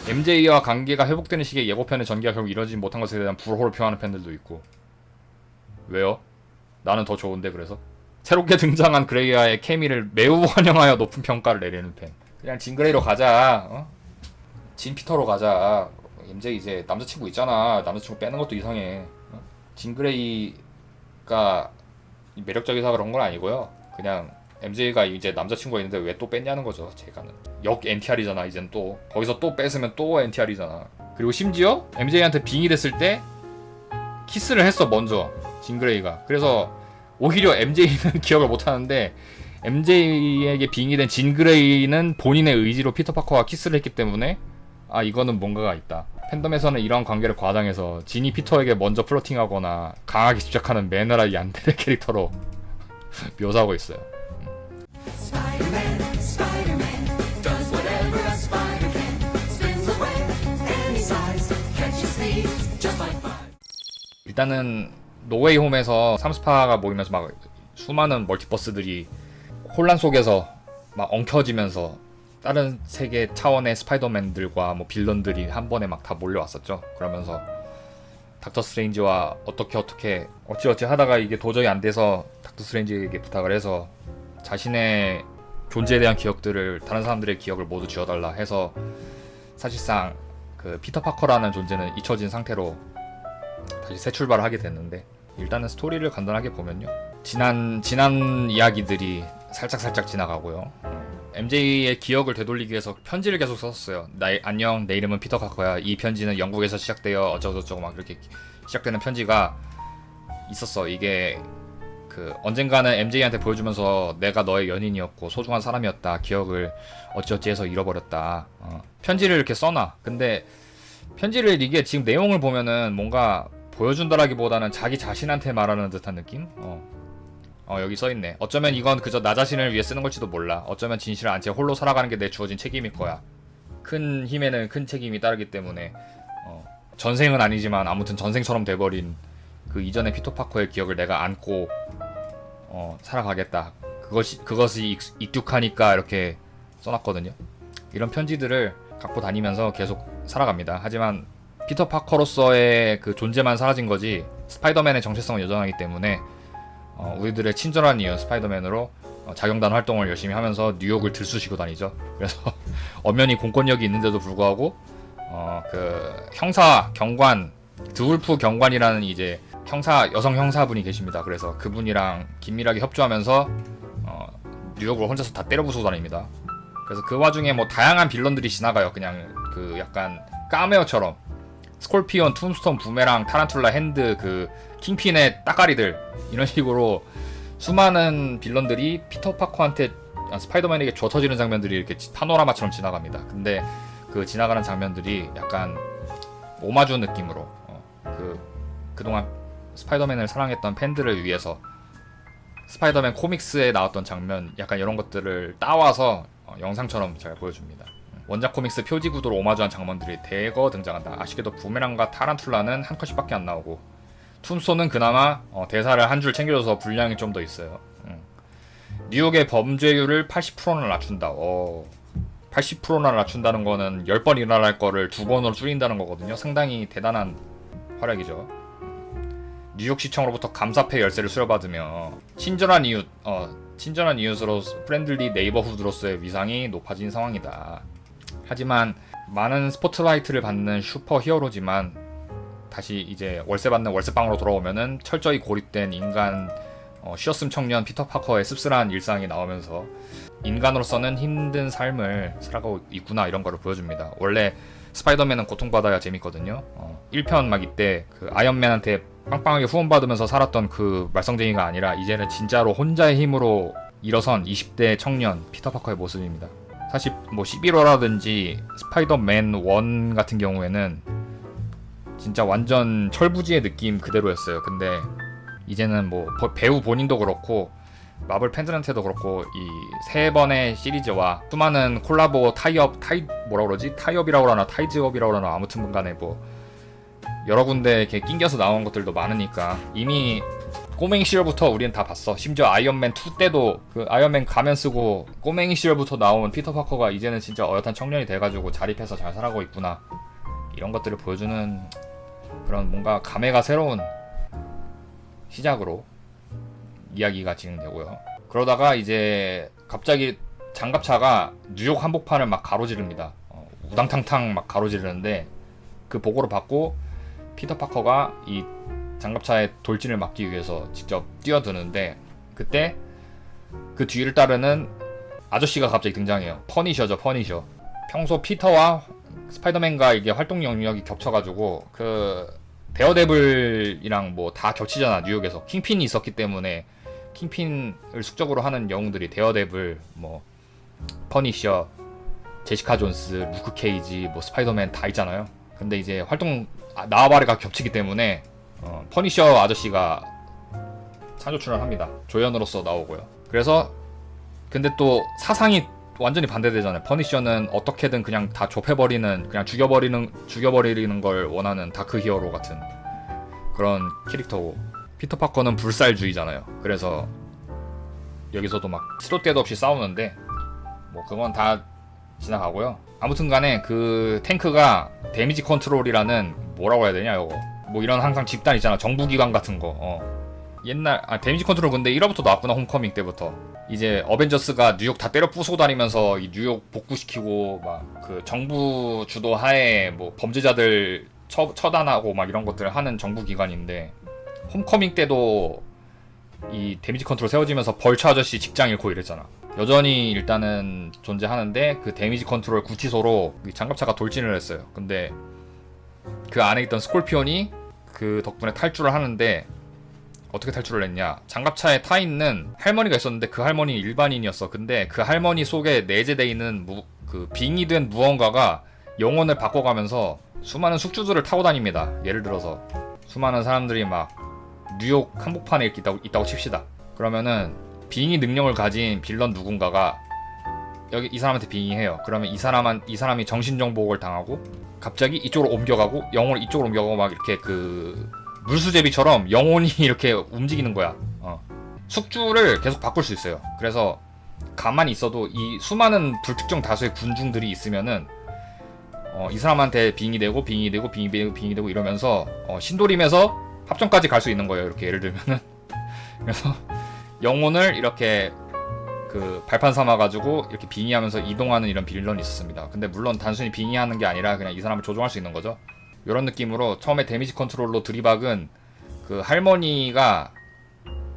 MJ와 관계가 회복되는 시기에 예고편의 전개가 결국 이뤄지지 못한 것에 대한 불호를 표하는 팬들도 있고. 왜요? 나는 더 좋은데. 그래서 새롭게 등장한 그레이와의 케미를 매우 환영하여 높은 평가를 내리는 팬. 그냥 진 그레이로 가자. 진 피터로 가자. MJ 이제 남자친구 있잖아. 남자친구 빼는 것도 이상해. 진 그레이가 매력적이서 그런 건 아니고요. 그냥 MJ가 이제 남자친구가 있는데 왜 또 뺐냐는 거죠. 제가는 역 NTR이잖아. 이젠 또 거기서 또 뺐으면 또 NTR이잖아. 그리고 심지어 MJ한테 빙의 됐을 때 키스를 했어 먼저 진 그레이가. 그래서 오히려 MJ는 기억을 못하는데 MJ에게 빙의 된 진 그레이는 본인의 의지로 피터 파커와 키스를 했기 때문에 아 이거는 뭔가가 있다. 팬덤에서는 이러한 관계를 과장해서 진이 피터에게 먼저 플러팅하거나 강하게 집착하는 매너라 얀데레 캐릭터로 묘사하고 있어요. 일단은 노웨이 홈에서 삼스파가 모이면서 막 수많은 멀티버스들이 혼란 속에서 막 엉켜지면서 다른 세계 차원의 스파이더맨들과 뭐 빌런들이 한 번에 막 다 몰려왔었죠. 그러면서 닥터 스트레인지와 어찌어찌 하다가 이게 도저히 안 돼서 닥터 스트레인지에게 부탁을 해서 자신의 존재에 대한 기억들을 다른 사람들의 기억을 모두 지워달라 해서 사실상 그 피터 파커라는 존재는 잊혀진 상태로 다시 새 출발을 하게 됐는데, 일단은 스토리를 간단하게 보면요, 지난 이야기들이 살짝 지나가고요. MJ의 기억을 되돌리기 위해서 편지를 계속 썼어요. 안녕, 내 이름은 피터 파커야. 이 편지는 영국에서 시작되어 어쩌고저쩌고 막 이렇게 시작되는 편지가 있었어. 이게 그 언젠가는 MJ한테 보여주면서 내가 너의 연인이었고 소중한 사람이었다. 기억을 어찌어찌 해서 잃어버렸다. 편지를 이렇게 써놔. 근데 편지를 이게 지금 내용을 보면은 뭔가 보여준다라기보다는 자기 자신한테 말하는 듯한 느낌? 여기 써있네. 어쩌면 이건 그저 나 자신을 위해 쓰는 걸지도 몰라. 어쩌면 진실을 안 채 홀로 살아가는 게 내 주어진 책임일 거야. 큰 힘에는 큰 책임이 따르기 때문에 전생은 아니지만 아무튼 전생처럼 돼버린 그 이전의 피터 파커의 기억을 내가 안고 살아가겠다. 그것이 익숙하니까 이렇게 써놨거든요. 이런 편지들을 갖고 다니면서 계속 살아갑니다. 하지만 피터 파커로서의 그 존재만 사라진 거지 스파이더맨의 정체성은 여전하기 때문에 우리들의 친절한 이웃 스파이더맨으로 자경단 활동을 열심히 하면서 뉴욕을 들쑤시고 다니죠. 그래서 엄연히 공권력이 있는데도 불구하고 그 형사 경관 드울프 경관이라는 이제 여성 형사분이 계십니다. 그래서 그분이랑 긴밀하게 협조하면서 뉴욕을 혼자서 다 때려 부수고 다닙니다. 그래서 그 와중에 뭐 다양한 빌런들이 지나가요. 그냥 그 약간 까메오처럼 스콜피온, 툼스톤, 부메랑, 타란툴라, 핸드, 그 킹핀의 따까리들 이런 식으로 수많은 빌런들이 피터 파커한테 스파이더맨에게 줘 터지는 장면들이 이렇게 파노라마처럼 지나갑니다. 근데 그 지나가는 장면들이 약간 오마주 느낌으로 그동안 스파이더맨을 사랑했던 팬들을 위해서 스파이더맨 코믹스에 나왔던 장면 약간 이런 것들을 따와서 영상처럼 잘 보여줍니다. 원작 코믹스 표지 구도로 오마주한 장면들이 대거 등장한다. 아쉽게도 부메랑과 타란툴라는 한 컷씩밖에 안 나오고 툼스톤은 그나마 대사를 한 줄 챙겨줘서 분량이 좀 더 있어요. 뉴욕의 범죄율을 80%나 낮춘다. 80%나 낮춘다는 거는 10번 일어날 거를 2번으로 줄인다는 거거든요. 상당히 대단한 활약이죠. 뉴욕시청으로부터 감사패 열쇠를 수여받으며 친절한 이웃으로 프렌들리 네이버후드로서의 위상이 높아진 상황이다. 하지만 많은 스포트라이트를 받는 슈퍼 히어로지만 다시 이제 월세 받는 월세방으로 돌아오면은 철저히 고립된 인간 쉬었음 청년 피터 파커의 씁쓸한 일상이 나오면서 인간으로서는 힘든 삶을 살아가고 있구나 이런 거를 보여줍니다. 원래 스파이더맨은 고통받아야 재밌거든요. 1편 막 이때 그 아이언맨한테 빵빵하게 후원받으면서 살았던 그 말썽쟁이가 아니라 이제는 진짜로 혼자의 힘으로 일어선 20대 청년 피터 파커의 모습입니다. 사실 뭐 11호라든지 스파이더맨 1 같은 경우에는 진짜 완전 철부지의 느낌 그대로였어요. 근데 이제는 뭐 배우 본인도 그렇고 마블 팬들한테도 그렇고 이 3번의 시리즈와 수많은 콜라보 타이업이라고 하나 타이즈업이라고 하나 아무튼 간에 뭐 여러 군데 이렇게 낑겨서 나온 것들도 많으니까 이미 꼬맹이 시절부터 우리는 다 봤어. 심지어 아이언맨 2 때도 그 아이언맨 가면 쓰고 꼬맹이 시절부터 나온 피터 파커가 이제는 진짜 어엿한 청년이 돼가지고 자립해서 잘 살아가고 있구나, 이런 것들을 보여주는 그런 뭔가 감회가 새로운 시작으로 이야기가 진행되고요. 그러다가 이제 갑자기 장갑차가 뉴욕 한복판을 막 가로지릅니다. 우당탕탕 막 가로지르는데 그 보고를 받고 피터 파커가 이 장갑차의 돌진을 막기 위해서 직접 뛰어드는데, 그때 그 뒤를 따르는 아저씨가 갑자기 등장해요. 퍼니셔죠, 퍼니셔. 평소 피터와 스파이더맨과 이게 활동 영역이 겹쳐가지고 그 데어데블이랑 뭐 다 겹치잖아. 뉴욕에서 킹핀이 있었기 때문에 킹핀을 숙적으로 하는 영웅들이 데어데블, 뭐 퍼니셔, 제시카 존스, 루크 케이지, 뭐 스파이더맨 다 있잖아요. 근데 이제 활동 나와바리가 겹치기 때문에 퍼니셔 아저씨가 창조 출연합니다. 조연으로서 나오고요. 그래서 근데 또 사상이 완전히 반대되잖아요. 퍼니셔는 어떻게든 그냥 다 좁혀버리는, 그냥 죽여버리는 걸 원하는 다크 히어로 같은 그런 캐릭터고, 피터 파커는 불살주의잖아요. 그래서 여기서도 막 시도 때도 없이 싸우는데 뭐 그건 다 지나가고요. 아무튼간에 그 탱크가 데미지 컨트롤이라는, 뭐라고 해야 되냐 이거, 뭐 이런 항상 집단 있잖아, 정부기관 같은 거. 옛날 데미지 컨트롤 근데 1화부터 나왔구나. 홈커밍 때부터. 이제 어벤져스가 뉴욕 다 때려 부수고 다니면서 이 뉴욕 복구시키고 막 그 정부 주도 하에 뭐 범죄자들 처단하고 막 이런 것들을 하는 정부기관인데, 홈커밍 때도 이 데미지 컨트롤 세워지면서 벌처 아저씨 직장 잃고 이랬잖아. 여전히 일단은 존재하는데 그 데미지 컨트롤 구치소로 장갑차가 돌진을 했어요. 근데 그 안에 있던 스콜피온이 그 덕분에 탈출을 하는데, 어떻게 탈출을 했냐, 장갑차에 타 있는 할머니가 있었는데 그 할머니는 일반인이었어. 근데 그 할머니 속에 내재되어 있는 그 빙이 된 무언가가 영혼을 바꿔가면서 수많은 숙주들을 타고 다닙니다. 예를 들어서 수많은 사람들이 막 뉴욕 한복판에 이렇게 있다고 칩시다. 그러면은 빙의 능력을 가진 빌런 누군가가 여기 이 사람한테 빙의해요. 그러면 이 사람이 정신정복을 당하고 갑자기 이쪽으로 옮겨가고, 영혼을 이쪽으로 옮겨가고 막 이렇게 그 물수제비처럼 영혼이 이렇게 움직이는 거야. 숙주를 계속 바꿀 수 있어요. 그래서 가만히 있어도 이 수많은 불특정 다수의 군중들이 있으면은 이 사람한테 빙의되고 이러면서 신도림에서 합정까지 갈 수 있는 거예요. 이렇게 예를 들면은 그래서 영혼을 이렇게 그 발판 삼아가지고 이렇게 빙의하면서 이동하는 이런 빌런이 있었습니다. 근데 물론 단순히 빙의하는 게 아니라 그냥 이 사람을 조종할 수 있는 거죠. 이런 느낌으로 처음에 데미지 컨트롤로 들이박은 그 할머니가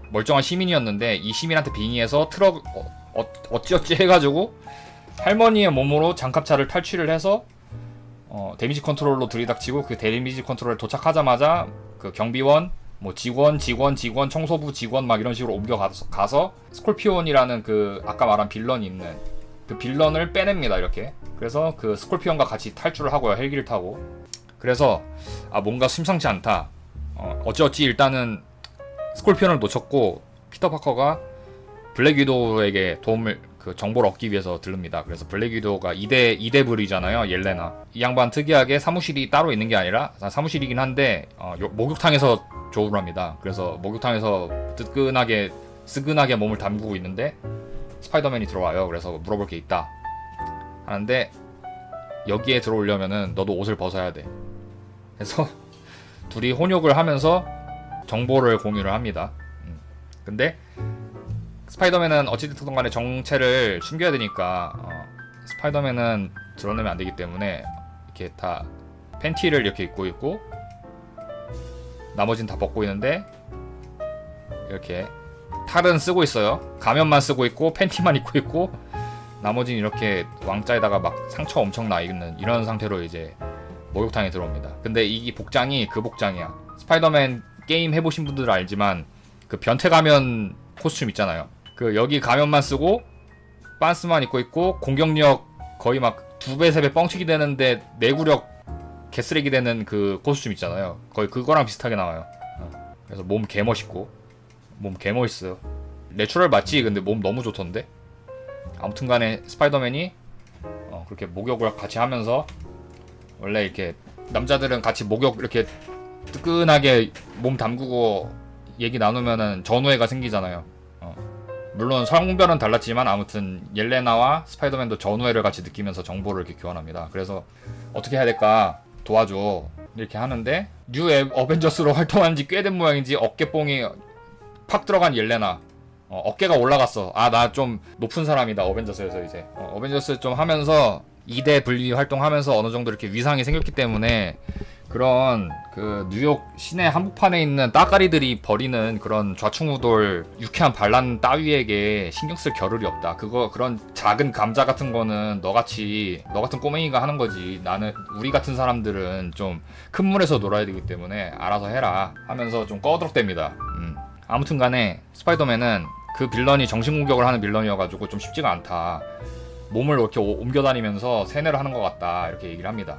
멀쩡한 시민이었는데, 이 시민한테 빙의해서 트럭 어찌어찌 해가지고 할머니의 몸으로 장갑차를 탈취를 해서 데미지 컨트롤로 들이닥치고, 그 데미지 컨트롤에 도착하자마자 그 경비원, 뭐 직원, 청소부 직원 막 이런 식으로 옮겨가서 스콜피온이라는 그 아까 말한 빌런이 있는 그 빌런을 빼냅니다. 이렇게. 그래서 그 스콜피온과 같이 탈출을 하고요. 헬기를 타고. 그래서 뭔가 심상치 않다. 어찌어찌 일단은 스콜피온을 놓쳤고 피터 파커가 블랙 위도우에게 그 정보를 얻기 위해서 들릅니다. 그래서 블랙 위도우가 2대 불이잖아요. 옐레나. 이 양반 특이하게 사무실이 따로 있는 게 아니라, 사무실이긴 한데 목욕탕에서 조우를 합니다. 그래서 목욕탕에서 스근하게 몸을 담그고 있는데 스파이더맨이 들어와요. 그래서 물어볼 게 있다 하는데, 여기에 들어오려면은 너도 옷을 벗어야 돼. 그래서 둘이 혼욕을 하면서 정보를 공유를 합니다. 근데 스파이더맨은 어찌됐든 간에 정체를 숨겨야 되니까 스파이더맨은 드러내면 안 되기 때문에 이렇게 다 팬티를 이렇게 입고 있고, 나머지는 다 벗고 있는데 이렇게 탈은 쓰고 있어요. 가면만 쓰고 있고 팬티만 입고 있고, 나머지는 이렇게 왕자에다가 막 상처 엄청 나 있는 이런 상태로 이제 목욕탕에 들어옵니다. 근데 이 복장이 그 복장이야. 스파이더맨 게임 해보신 분들은 알지만 그 변태 가면 코스튬 있잖아요. 그 여기 가면만 쓰고 빤스만 입고 있고, 공격력 거의 막 2배 3배 뻥치기 되는데 내구력 개쓰레기 되는 그 코스튬 있잖아요. 거의 그거랑 비슷하게 나와요. 그래서 몸 개멋있고, 몸 개멋있어요. 내추럴 맞지? 근데 몸 너무 좋던데. 아무튼간에 스파이더맨이 그렇게 목욕을 같이 하면서, 원래 이렇게 남자들은 같이 목욕 이렇게 뜨끈하게 몸 담그고 얘기 나누면은 전우애가 생기잖아요. 물론 성별은 달랐지만 아무튼 옐레나와 스파이더맨도 전우애를 같이 느끼면서 정보를 이렇게 교환합니다. 그래서 어떻게 해야 될까 도와줘 이렇게 하는데 뉴 어벤져스로 활동한 지 꽤 된 모양인지 어깨뽕이 팍 들어간 옐레나. 어깨가 올라갔어. 아, 나 좀 높은 사람이다 어벤져스에서 이제. 어벤져스 좀 하면서 2대 분리 활동하면서 어느 정도 이렇게 위상이 생겼기 때문에 그런 그 뉴욕 시내 한복판에 있는 따까리들이 벌이는 그런 좌충우돌 유쾌한 반란 따위에게 신경 쓸 겨를이 없다. 그런 작은 감자 같은 거는 너 같은 꼬맹이가 하는 거지. 나는 우리 같은 사람들은 좀 큰 물에서 놀아야 되기 때문에 알아서 해라 하면서 좀 꺼드럭댑니다. 아무튼간에 스파이더맨은 그 빌런이 정신 공격을 하는 빌런이어가지고 좀 쉽지가 않다. 몸을 이렇게 옮겨 다니면서 세뇌를 하는 것 같다 이렇게 얘기를 합니다.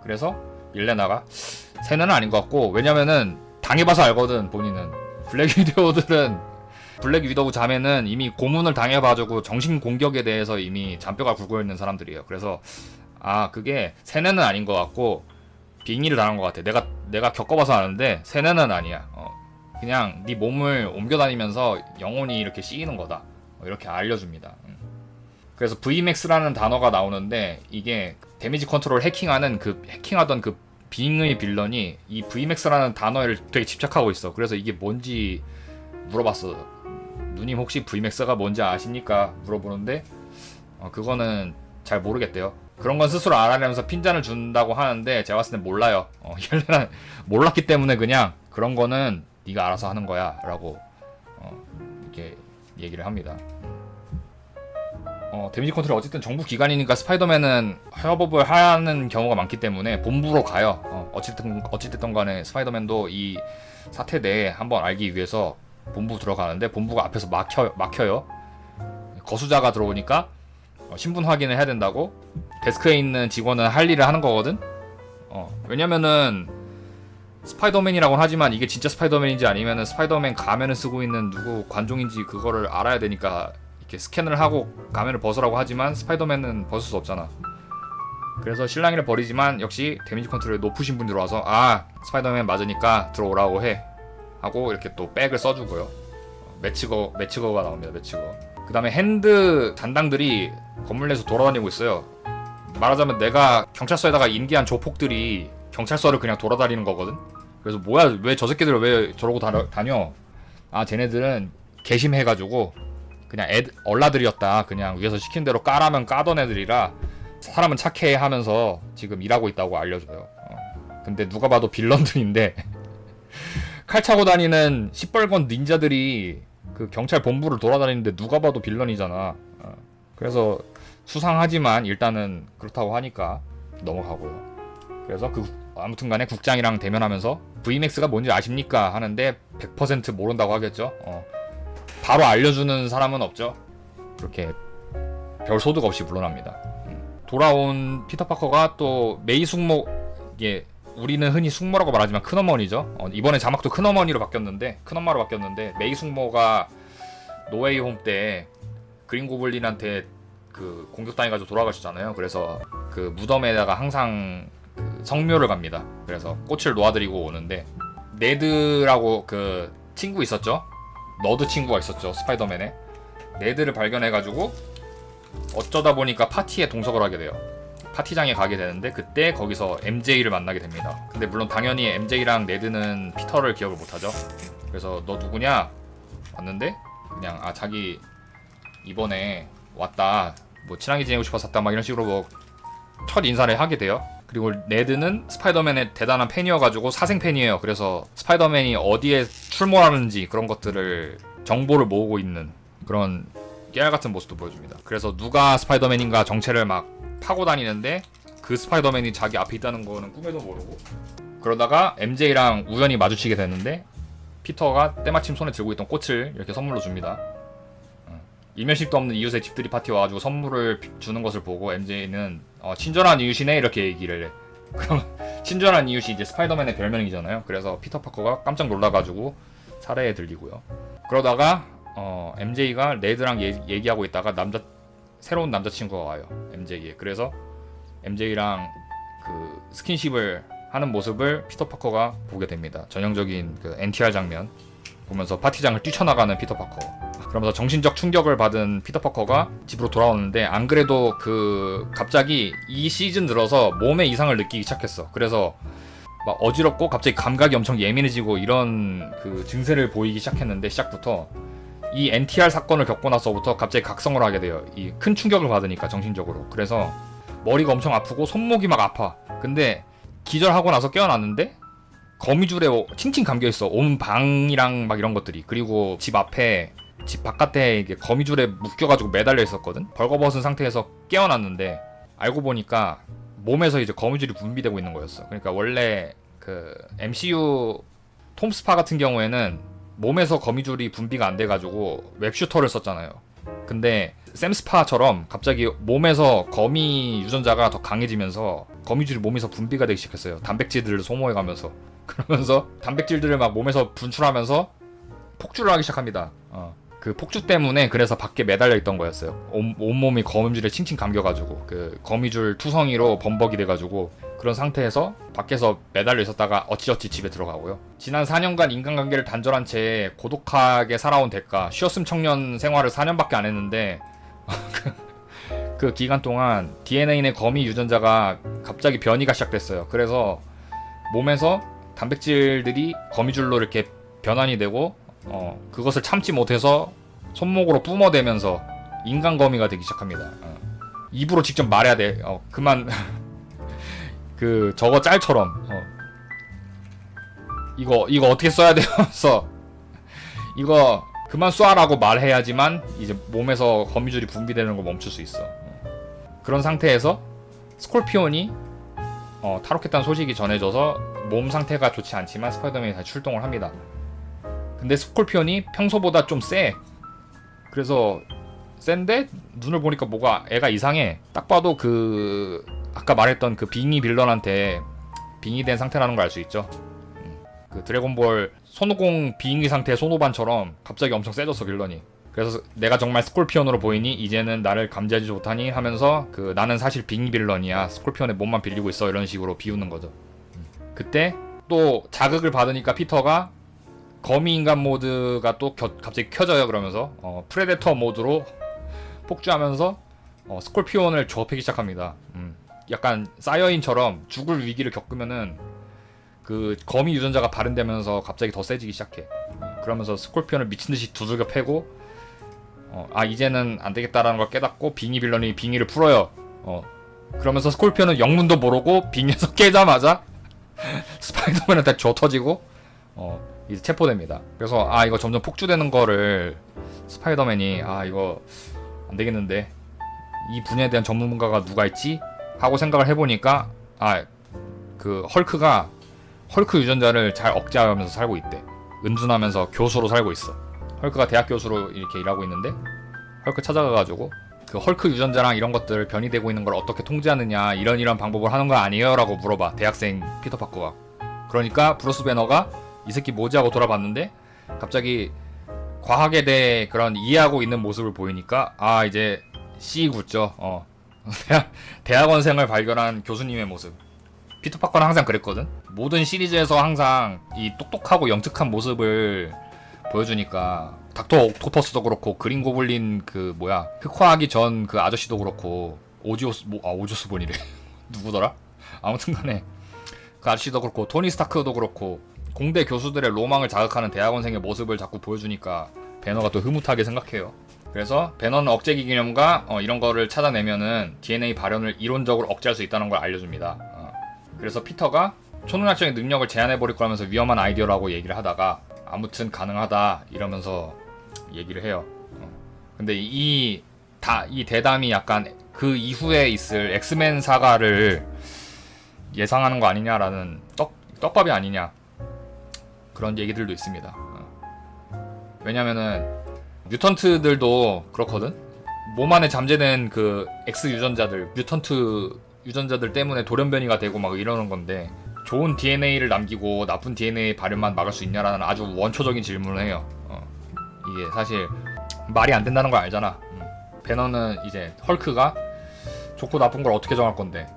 그래서 옐레나가 세뇌는 아닌 것 같고, 왜냐면은 당해봐서 알거든. 본인은 블랙 위도우 자매는 이미 고문을 당해봐가지고 정신 공격에 대해서 이미 잔뼈가 굵어 있는 사람들이에요. 그래서 그게 세뇌는 아닌 것 같고 빙의를 당한 것 같아. 내가 겪어봐서 아는데 세뇌는 아니야. 그냥 네 몸을 옮겨 다니면서 영혼이 이렇게 씌이는 거다. 이렇게 알려줍니다. 그래서 VMAX라는 단어가 나오는데 이게 데미지 컨트롤 해킹하던 그 빙의 빌런이 이 VMAX라는 단어를 되게 집착하고 있어. 그래서 이게 뭔지 물어봤어. 누님 혹시 VMAX가 뭔지 아십니까? 물어보는데 그거는 잘 모르겠대요. 그런 건 스스로 알아내면서 핀잔을 준다고 하는데 제가 봤을 땐 몰라요. 옐레나 몰랐기 때문에 그냥 그런 거는 네가 알아서 하는 거야 라고 이렇게 얘기를 합니다. 데미지 컨트롤 어쨌든 정부 기관이니까 스파이더맨은 협업을 하는 경우가 많기 때문에 본부로 가요. 어쨌든 간에 스파이더맨도 이 사태 내에 한번 알기 위해서 본부 들어가는데 본부가 앞에서 막혀요. 거수자가 들어오니까 신분 확인을 해야 된다고. 데스크에 있는 직원은 할 일을 하는 거거든. 왜냐면은 스파이더맨이라고는 하지만 이게 진짜 스파이더맨인지 아니면은 스파이더맨 가면을 쓰고 있는 누구 관종인지 그거를 알아야 되니까 이렇게 스캔을 하고 가면을 벗으라고 하지만 스파이더맨은 벗을 수 없잖아. 그래서 실랑이를 벌이지만 역시 데미지 컨트롤이 높으신 분이 들어와서 스파이더맨 맞으니까 들어오라고 해 하고 이렇게 또 백을 써주고요. 매치거가 나옵니다. 매치거. 그 다음에 핸드 담당들이 건물 내에서 돌아다니고 있어요. 말하자면 내가 경찰서에다가 인계한 조폭들이 경찰서를 그냥 돌아다니는 거거든. 그래서 뭐야 왜 저 새끼들 왜 저러고 다녀. 쟤네들은 개심해가지고 그냥 얼라들이었다. 그냥 위에서 시킨 대로 까라면 까던 애들이라 사람은 착해 하면서 지금 일하고 있다고 알려줘요. 근데 누가 봐도 빌런들인데 칼 차고 다니는 시뻘건 닌자들이 그 경찰 본부를 돌아다니는데 누가 봐도 빌런이잖아. 그래서 수상하지만 일단은 그렇다고 하니까 넘어가고요. 그래서 아무튼간에 국장이랑 대면하면서 VMAX가 뭔지 아십니까? 하는데 100% 모른다고 하겠죠. 바로 알려주는 사람은 없죠. 그렇게 별 소득 없이 물러납니다. 돌아온 피터 파커가 또 메이 숙모, 우리는 흔히 숙모라고 말하지만 큰어머니죠. 이번에 자막도 큰어머니로 바뀌었는데 큰엄마로 바뀌었는데 메이 숙모가 노웨이 홈 때 그린 고블린한테 그 공격당해가지고 돌아가셨잖아요. 그래서 그 무덤에다가 항상 그 성묘를 갑니다. 그래서 꽃을 놓아드리고 오는데 네드라고 그 친구 있었죠. 너드 친구가 있었죠. 스파이더맨에 네드를 발견해가지고 어쩌다 보니까 파티에 동석을 하게 돼요. 파티장에 가게 되는데 그때 거기서 MJ를 만나게 됩니다. 근데 물론 당연히 MJ랑 네드는 피터를 기억을 못하죠. 그래서 너 누구냐? 왔는데 그냥 자기 이번에 왔다. 뭐 친하게 지내고 싶어서 왔다. 막 이런 식으로 뭐 첫 인사를 하게 돼요. 그리고 네드는 스파이더맨의 대단한 팬이어가지고 사생 팬이에요. 그래서 스파이더맨이 어디에 출몰하는지 그런 것들을 정보를 모으고 있는 그런 깨알같은 모습도 보여줍니다. 그래서 누가 스파이더맨인가 정체를 막 파고 다니는데 그 스파이더맨이 자기 앞에 있다는 거는 꿈에도 모르고 그러다가 MJ랑 우연히 마주치게 되는데 피터가 때마침 손에 들고 있던 꽃을 이렇게 선물로 줍니다. 일면식도 없는 이웃의 집들이 파티 와가지고 선물을 주는 것을 보고 MJ는 친절한 이웃이네 이렇게 얘기를 해. 그럼 친절한 이웃이 이제 스파이더맨의 별명이잖아요. 그래서 피터 파커가 깜짝 놀라가지고 살해에 들리고요. 그러다가 MJ가 레드랑 얘기하고 있다가 새로운 남자친구가 와요. MJ에. 그래서 MJ랑 그 스킨십을 하는 모습을 피터 파커가 보게 됩니다. 전형적인 그 NTR 장면. 보면서 파티장을 뛰쳐나가는 피터 파커. 그러면서 정신적 충격을 받은 피터 파커가 집으로 돌아오는데, 안 그래도 갑자기 이 시즌 들어서 몸에 이상을 느끼기 시작했어. 그래서 막 어지럽고 갑자기 감각이 엄청 예민해지고 이런 증세를 보이기 시작했는데, 시작부터 이 NTR 사건을 겪고 나서부터 갑자기 각성을 하게 돼요. 이 큰 충격을 받으니까 정신적으로. 그래서 머리가 엄청 아프고 손목이 막 아파. 근데 기절하고 나서 깨어났는데 거미줄에 칭칭 감겨있어. 온 방이랑 막 이런 것들이. 그리고 집 바깥에 이게 거미줄에 묶여가지고 매달려 있었거든. 벌거벗은 상태에서 깨어났는데 알고 보니까 몸에서 이제 거미줄이 분비되고 있는 거였어. 그러니까 원래 MCU 톰 스파 같은 경우에는 몸에서 거미줄이 분비가 안 돼가지고 웹슈터를 썼잖아요. 근데 샘 스파처럼 갑자기 몸에서 거미 유전자가 더 강해지면서 거미줄이 몸에서 분비가 되기 시작했어요. 단백질들을 소모해가면서. 그러면서 단백질들을 막 몸에서 분출하면서 폭주를 하기 시작합니다. 그 폭주 때문에 그래서 밖에 매달려 있던 거였어요. 온몸이 거미줄에 칭칭 감겨가지고 거미줄 투성이로 범벅이 돼가지고 그런 상태에서 밖에서 매달려 있었다가 어찌어찌 집에 들어가고요. 지난 4년간 인간관계를 단절한 채 고독하게 살아온 대가, 쉬었음 청년 생활을 4년밖에 안 했는데 그 기간 동안 DNA 내 거미 유전자가 갑자기 변이가 시작됐어요. 그래서 몸에서 단백질들이 거미줄로 이렇게 변환이 되고 그것을 참지 못해서 손목으로 뿜어대면서 인간 거미가 되기 시작합니다. 입으로 직접 말해야 돼. 그만. 저거 짤처럼 이거 어떻게 써야 돼서 이거 그만 쏴라고 말해야지만 이제 몸에서 거미줄이 분비되는 걸 멈출 수 있어. 그런 상태에서 스콜피온이 탈옥했다는 소식이 전해져서 몸 상태가 좋지 않지만 스파이더맨이 다시 출동을 합니다. 근데 스콜피온이 평소보다 좀 세. 그래서 센데 눈을 보니까 애가 이상해. 딱 봐도 아까 말했던 빙의 빌런한테 빙의된 상태라는 걸 알 수 있죠. 드래곤볼 손오공 빙의 상태의 손오반처럼 갑자기 엄청 세졌어, 빌런이. 그래서 내가 정말 스콜피온으로 보이니 이제는 나를 감지하지 못하니 하면서 나는 사실 빙의 빌런이야. 스콜피온의 몸만 빌리고 있어. 이런 식으로 비웃는 거죠. 그때 또 자극을 받으니까 피터가 거미 인간 모드가 또 갑자기 켜져요. 그러면서 프레데터 모드로 폭주하면서 스콜피온을 조업하기 시작합니다. 약간 사이어인처럼 죽을 위기를 겪으면은 거미 유전자가 발현되면서 갑자기 더 세지기 시작해. 그러면서 스콜피온을 미친듯이 두들겨 패고 이제는 안되겠다라는 걸 깨닫고 빙의 빌런이 빙의를 풀어요. 그러면서 스콜피온은 영문도 모르고 빙의에서 깨자마자 스파이더맨한테 줘 터지고 이제 체포됩니다. 그래서 이거 점점 폭주되는 거를 스파이더맨이 이거 안되겠는데 이 분야에 대한 전문가가 누가 있지? 하고 생각을 해보니까 헐크가 헐크 유전자를 잘 억제하면서 살고 있대. 은둔하면서 교수로 살고 있어. 헐크가 대학 교수로 이렇게 일하고 있는데 헐크 찾아가가지고 헐크 유전자랑 이런 것들 변이되고 있는 걸 어떻게 통제하느냐, 이런 방법을 하는 거 아니에요? 라고 물어봐, 대학생 피터 파커가. 그러니까 브루스 배너가 이 새끼 뭐지? 하고 돌아봤는데 갑자기 과학에 대해 그런 이해하고 있는 모습을 보이니까 이제 씨 굳죠. 대학원생을 발견한 교수님의 모습. 피터 파커는 항상 그랬거든. 모든 시리즈에서 항상 이 똑똑하고 영특한 모습을 보여주니까 닥터 옥토퍼스도 그렇고 그린 고블린 흑화하기 전 아저씨도 그렇고 오지오스본이래. 누구더라? 아무튼간에 그 아저씨도 그렇고 토니 스타크도 그렇고 공대 교수들의 로망을 자극하는 대학원생의 모습을 자꾸 보여주니까 배너가 또 흐뭇하게 생각해요. 그래서 배너는 억제기 기념과 이런 거를 찾아내면은 DNA 발현을 이론적으로 억제할 수 있다는 걸 알려줍니다. 그래서 피터가 초능력적인 능력을 제한해버릴 거라면서 위험한 아이디어라고 얘기를 하다가 아무튼 가능하다 이러면서 얘기를 해요. 근데 이 대담이 약간 그 이후에 있을 엑스맨 사가를 예상하는 거 아니냐라는 떡밥이 아니냐, 그런 얘기들도 있습니다. 왜냐면은 뮤턴트들도 그렇거든. 몸 안에 잠재된 X 유전자들, 뮤턴트 유전자들 때문에 돌연변이가 되고 막 이러는 건데, 좋은 DNA를 남기고 나쁜 DNA 발현만 막을 수 있냐라는 아주 원초적인 질문을 해요. 이게 사실 말이 안 된다는 걸 알잖아. 배너는 이제 헐크가 좋고 나쁜 걸 어떻게 정할 건데,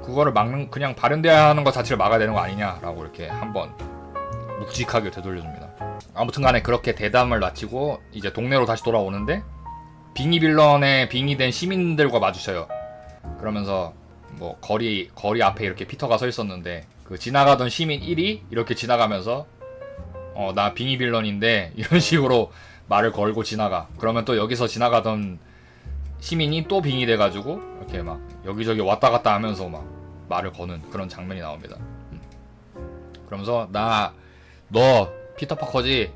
그거를 그냥 발현돼야 하는 것 자체를 막아야 되는 거 아니냐라고 이렇게 한번 묵직하게 되돌려줍니다. 아무튼간에 그렇게 대담을 마치고 이제 동네로 다시 돌아오는데 빙의 빌런에 빙의된 시민들과 마주쳐요. 그러면서 뭐 거리 앞에 이렇게 피터가 서 있었는데 그 지나가던 시민 1이 이렇게 지나가면서 나 빙의 빌런인데 이런 식으로 말을 걸고 지나가. 그러면 또 여기서 지나가던 시민이 또 빙의 돼가지고 이렇게 막 여기저기 왔다 갔다 하면서 막 말을 거는 그런 장면이 나옵니다. 그러면서 너 피터 파커지?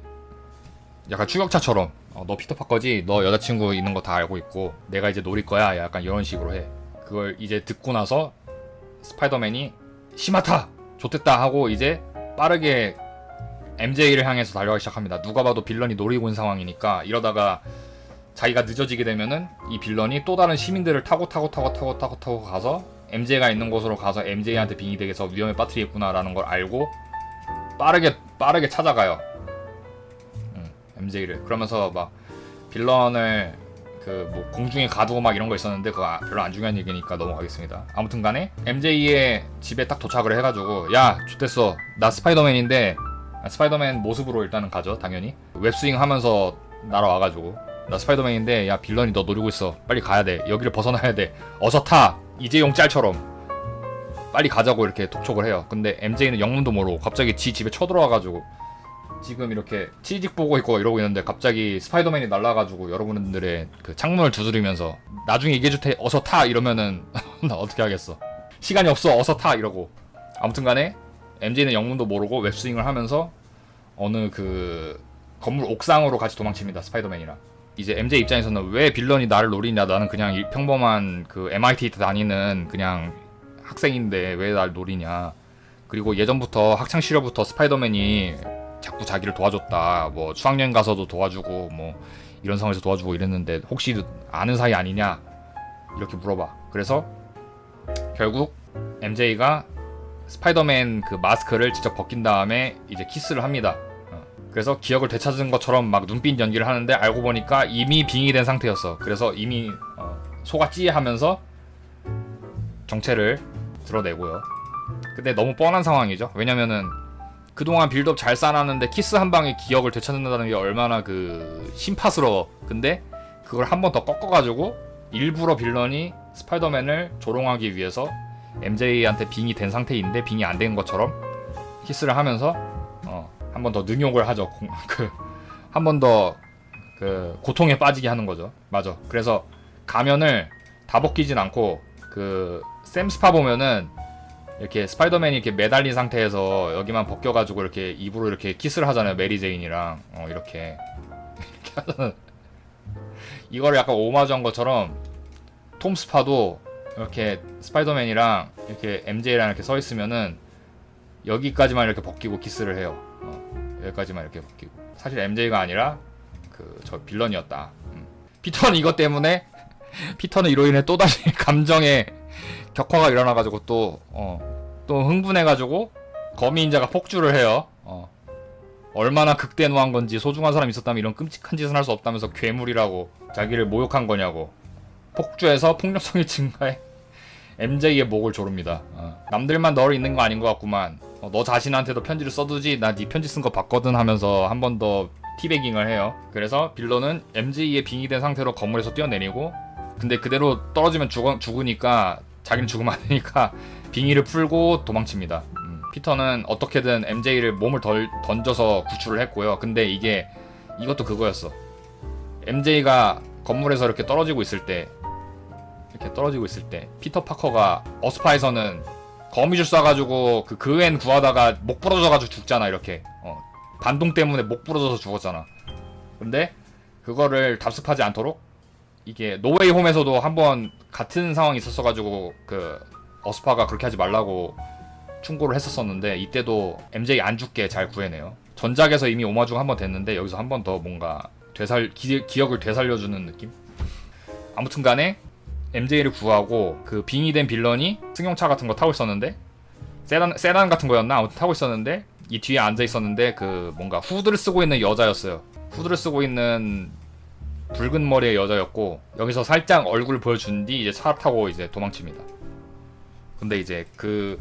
약간 추격차처럼 너 피터 파커지? 너 여자친구 있는 거 다 알고 있고 내가 이제 노릴 거야. 약간 이런 식으로 해. 그걸 이제 듣고 나서 스파이더맨이 시마타! 좋댔다 하고 이제 빠르게 MJ를 향해서 달려가기 시작합니다. 누가 봐도 빌런이 노리고 있는 상황이니까 이러다가 자기가 늦어지게 되면은 이 빌런이 또 다른 시민들을 타고 가서 MJ가 있는 곳으로 가서 MJ한테 빙의되게 해서 위험에 빠뜨리겠구나라는 걸 알고 빠르게 찾아가요. MJ를. 그러면서 막 빌런을 그 뭐 공중에 가두고 막 이런 거 있었는데 그거 별로 안 중요한 얘기니까 넘어가겠습니다. 아무튼 간에 MJ의 집에 딱 도착을 해가지고 야 좋댔어 나 스파이더맨인데 스파이더맨 모습으로 일단은 가죠. 당연히 웹스윙 하면서 날아와가지고 나 스파이더맨인데 야 빌런이 너 노리고 있어 빨리 가야 돼 여기를 벗어나야 돼 어서 타 이재용 짤처럼 빨리 가자고 이렇게 독촉을 해요. 근데 MJ는 영문도 모르고 갑자기 지 집에 쳐들어와가지고 지금 이렇게 취직 보고 있고 이러고 있는데 갑자기 스파이더맨이 날라가지고 여러분들의 그 창문을 두드리면서 나중에 얘기해줄 테 어서 타 이러면은 나 어떻게 하겠어. 시간이 없어 어서 타 이러고. 아무튼 간에 MJ는 영문도 모르고 웹스윙을 하면서 어느 그 건물 옥상으로 같이 도망칩니다. 스파이더맨이랑. 이제 MJ 입장에서는 왜 빌런이 나를 노리냐 나는 그냥 평범한 그 MIT 다니는 그냥 학생인데 왜 날 노리냐. 그리고 예전부터 학창 시절부터 스파이더맨이 자꾸 자기를 도와줬다. 뭐 수학여행 가서도 도와주고 뭐 이런 상황에서 도와주고 이랬는데 혹시 아는 사이 아니냐 이렇게 물어봐. 그래서 결국 MJ가 스파이더맨 그 마스크를 직접 벗긴 다음에 이제 키스를 합니다. 그래서 기억을 되찾은 것처럼 막 눈빛 연기를 하는데 알고 보니까 이미 빙의된 상태였어. 그래서 이미 소가 찌하면서 정체를 드러내고요. 근데 너무 뻔한 상황이죠. 왜냐면은 그동안 빌드업 잘 쌓아놨는데 키스 한 방에 기억을 되찾는다는 게 얼마나 그 심파스러워. 근데 그걸 한 번 더 꺾어가지고 일부러 빌런이 스파이더맨을 조롱하기 위해서 MJ한테 빙이 된 상태인데 빙이 안 된 것처럼 키스를 하면서 한 번 더 능욕을 하죠. 한 번 더 그 고통에 빠지게 하는 거죠. 맞아. 그래서 가면을 다 벗기진 않고 그 샘스파 보면은 이렇게 스파이더맨이 이렇게 매달린 상태에서 여기만 벗겨가지고 이렇게 입으로 이렇게 키스를 하잖아요. 메리 제인이랑 이렇게 하잖아. 이거를 약간 오마주한 것처럼 톰 스파도 이렇게 스파이더맨이랑 이렇게 MJ랑 이렇게 서 있으면은 여기까지만 이렇게 벗기고 키스를 해요. 여기까지만 이렇게 벗기고. 사실 MJ가 아니라 그 저 빌런이었다. 피터는 이것 때문에 피터는 이로 인해 또다시 감정의 격화가 일어나가지고 또 흥분해가지고 거미인자가 폭주를 해요. 얼마나 극대노한 건지 소중한 사람이 있었다면 이런 끔찍한 짓은 할 수 없다면서 괴물이라고 자기를 모욕한 거냐고 폭주해서 폭력성이 증가해 MJ의 목을 조릅니다. 남들만 너를 있는 거 아닌 것 같구만. 너 자신한테도 편지를 써두지 나 네 편지 쓴 거 봤거든 하면서 한 번 더 티베깅을 해요. 그래서 빌런은 MJ의 빙의된 상태로 건물에서 뛰어내리고 근데 그대로 떨어지면 죽으니까 자기는 죽으면 안 되니까 빙의를 풀고 도망칩니다. 피터는 어떻게든 MJ를 몸을 던져서 구출을 했고요. 근데 이것도 그거였어. MJ가 건물에서 이렇게 떨어지고 있을 때 피터 파커가 어스파에서는 거미줄 쏴가지고 그 웬 구하다가 목 부러져가지고 죽잖아. 이렇게 반동 때문에 목 부러져서 죽었잖아. 근데 그거를 답습하지 않도록 이게 노웨이 홈에서도 한번 같은 상황이 있었어가지고 그 어스파가 그렇게 하지 말라고 충고를 했었었는데 이때도 MJ 안 죽게 잘 구해내요. 전작에서 이미 오마주가 한 번 됐는데 여기서 한 번 더 뭔가 기억을 되살려주는 느낌? 아무튼 간에 MJ를 구하고 그 빙의된 빌런이 승용차 같은 거 타고 있었는데 세단 같은 거였나? 아무튼 타고 있었는데 이 뒤에 앉아 있었는데 그 뭔가 후드를 쓰고 있는 여자였어요. 후드를 쓰고 있는 붉은 머리의 여자였고 여기서 살짝 얼굴 보여준 뒤 이제 차 타고 이제 도망칩니다. 근데 이제 그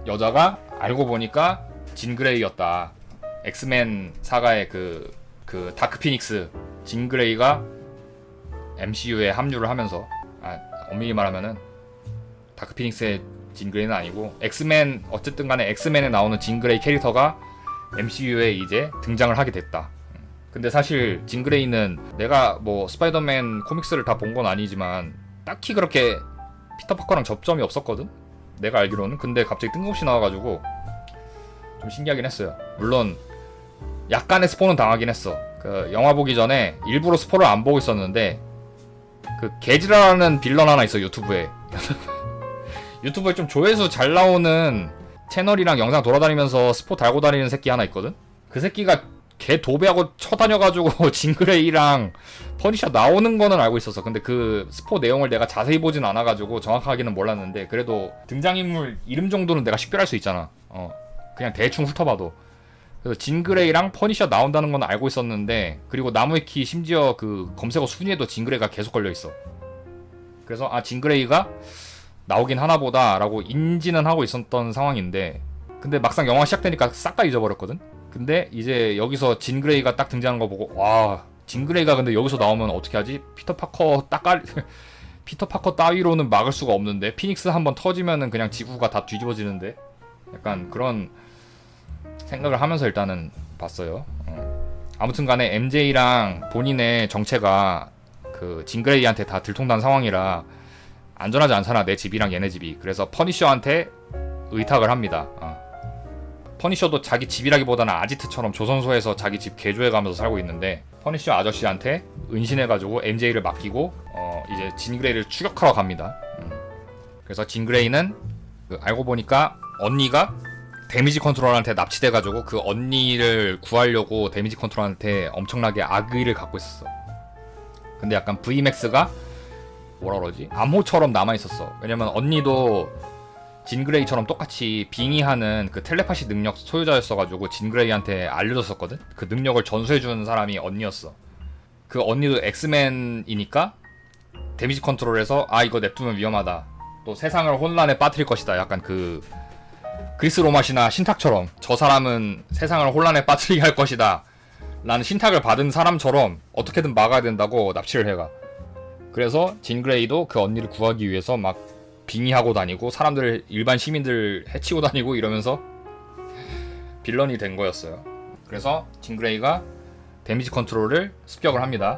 여자가 알고 보니까 진 그레이였다. 엑스맨 사가의 그 다크 피닉스 진 그레이가 MCU에 합류를 하면서, 엄밀히 말하면은 다크 피닉스의 진 그레이는 아니고 엑스맨, 어쨌든 간에 엑스맨에 나오는 진 그레이 캐릭터가 MCU에 이제 등장을 하게 됐다. 근데 사실 진 그레이는 내가 뭐 스파이더맨 코믹스를 다 본 건 아니지만 딱히 그렇게 피터 파커랑 접점이 없었거든? 내가 알기로는. 근데 갑자기 뜬금없이 나와가지고 좀 신기하긴 했어요. 물론 약간의 스포는 당하긴 했어. 그 영화 보기 전에 일부러 스포를 안 보고 있었는데 그 게지라라는 빌런 하나 있어, 유튜브에. 유튜브에 좀 조회수 잘 나오는 채널이랑 영상 돌아다니면서 스포 달고 다니는 새끼 하나 있거든? 그 새끼가 개 도배하고 쳐다녀가지고 진그레이랑 퍼니셔 나오는 거는 알고 있었어. 근데 그 스포 내용을 내가 자세히 보진 않아가지고 정확하게는 몰랐는데, 그래도 등장인물 이름 정도는 내가 식별할 수 있잖아. 그냥 대충 훑어봐도. 그래서 진그레이랑 퍼니셔 나온다는 건 알고 있었는데, 그리고 나무의 키 심지어 그 검색어 순위에도 진그레이가 계속 걸려있어. 그래서 진그레이가 나오긴 하나보다 라고 인지는 하고 있었던 상황인데, 근데 막상 영화 시작되니까 싹 다 잊어버렸거든? 근데 이제 여기서 진 그레이가 딱 등장하는 거 보고, 와, 진 그레이가 근데 여기서 나오면 어떻게 하지? 피터 파커 따위로는 막을 수가 없는데, 피닉스 한번 터지면은 그냥 지구가 다 뒤집어지는데, 약간 그런 생각을 하면서 일단은 봤어요. 아무튼 간에 MJ랑 본인의 정체가 그 진 그레이한테 다 들통난 상황이라 안전하지 않잖아, 내 집이랑 얘네 집이. 그래서 퍼니셔한테 의탁을 합니다. 퍼니셔도 자기 집이라기보다는 아지트처럼 조선소에서 자기 집 개조해가면서 살고 있는데, 퍼니셔 아저씨한테 은신해가지고 MJ를 맡기고 이제 진 그레이를 추격하러 갑니다. 그래서 진 그레이는 알고 보니까 언니가 데미지 컨트롤한테 납치돼가지고 그 언니를 구하려고 데미지 컨트롤한테 엄청나게 악의를 갖고 있었어. 근데 약간 VMAX가 뭐라 그러지? 암호처럼 남아있었어. 왜냐면 언니도 진 그레이처럼 똑같이 빙의하는 그 텔레파시 능력 소유자였어가지고 진 그레이한테 알려줬었거든? 그 능력을 전수해준 사람이 언니였어. 그 언니도 엑스맨이니까 데미지 컨트롤에서 이거 냅두면 위험하다, 또 세상을 혼란에 빠뜨릴 것이다, 약간 그 그리스 로마 신화 신탁처럼 저 사람은 세상을 혼란에 빠뜨리게 할 것이다 라는 신탁을 받은 사람처럼 어떻게든 막아야 된다고 납치를 해가. 그래서 진 그레이도 그 언니를 구하기 위해서 막 빙의하고 다니고 사람들, 일반 시민들 해치고 다니고 이러면서 빌런이 된 거였어요. 그래서 진 그레이가 데미지 컨트롤을 습격을 합니다.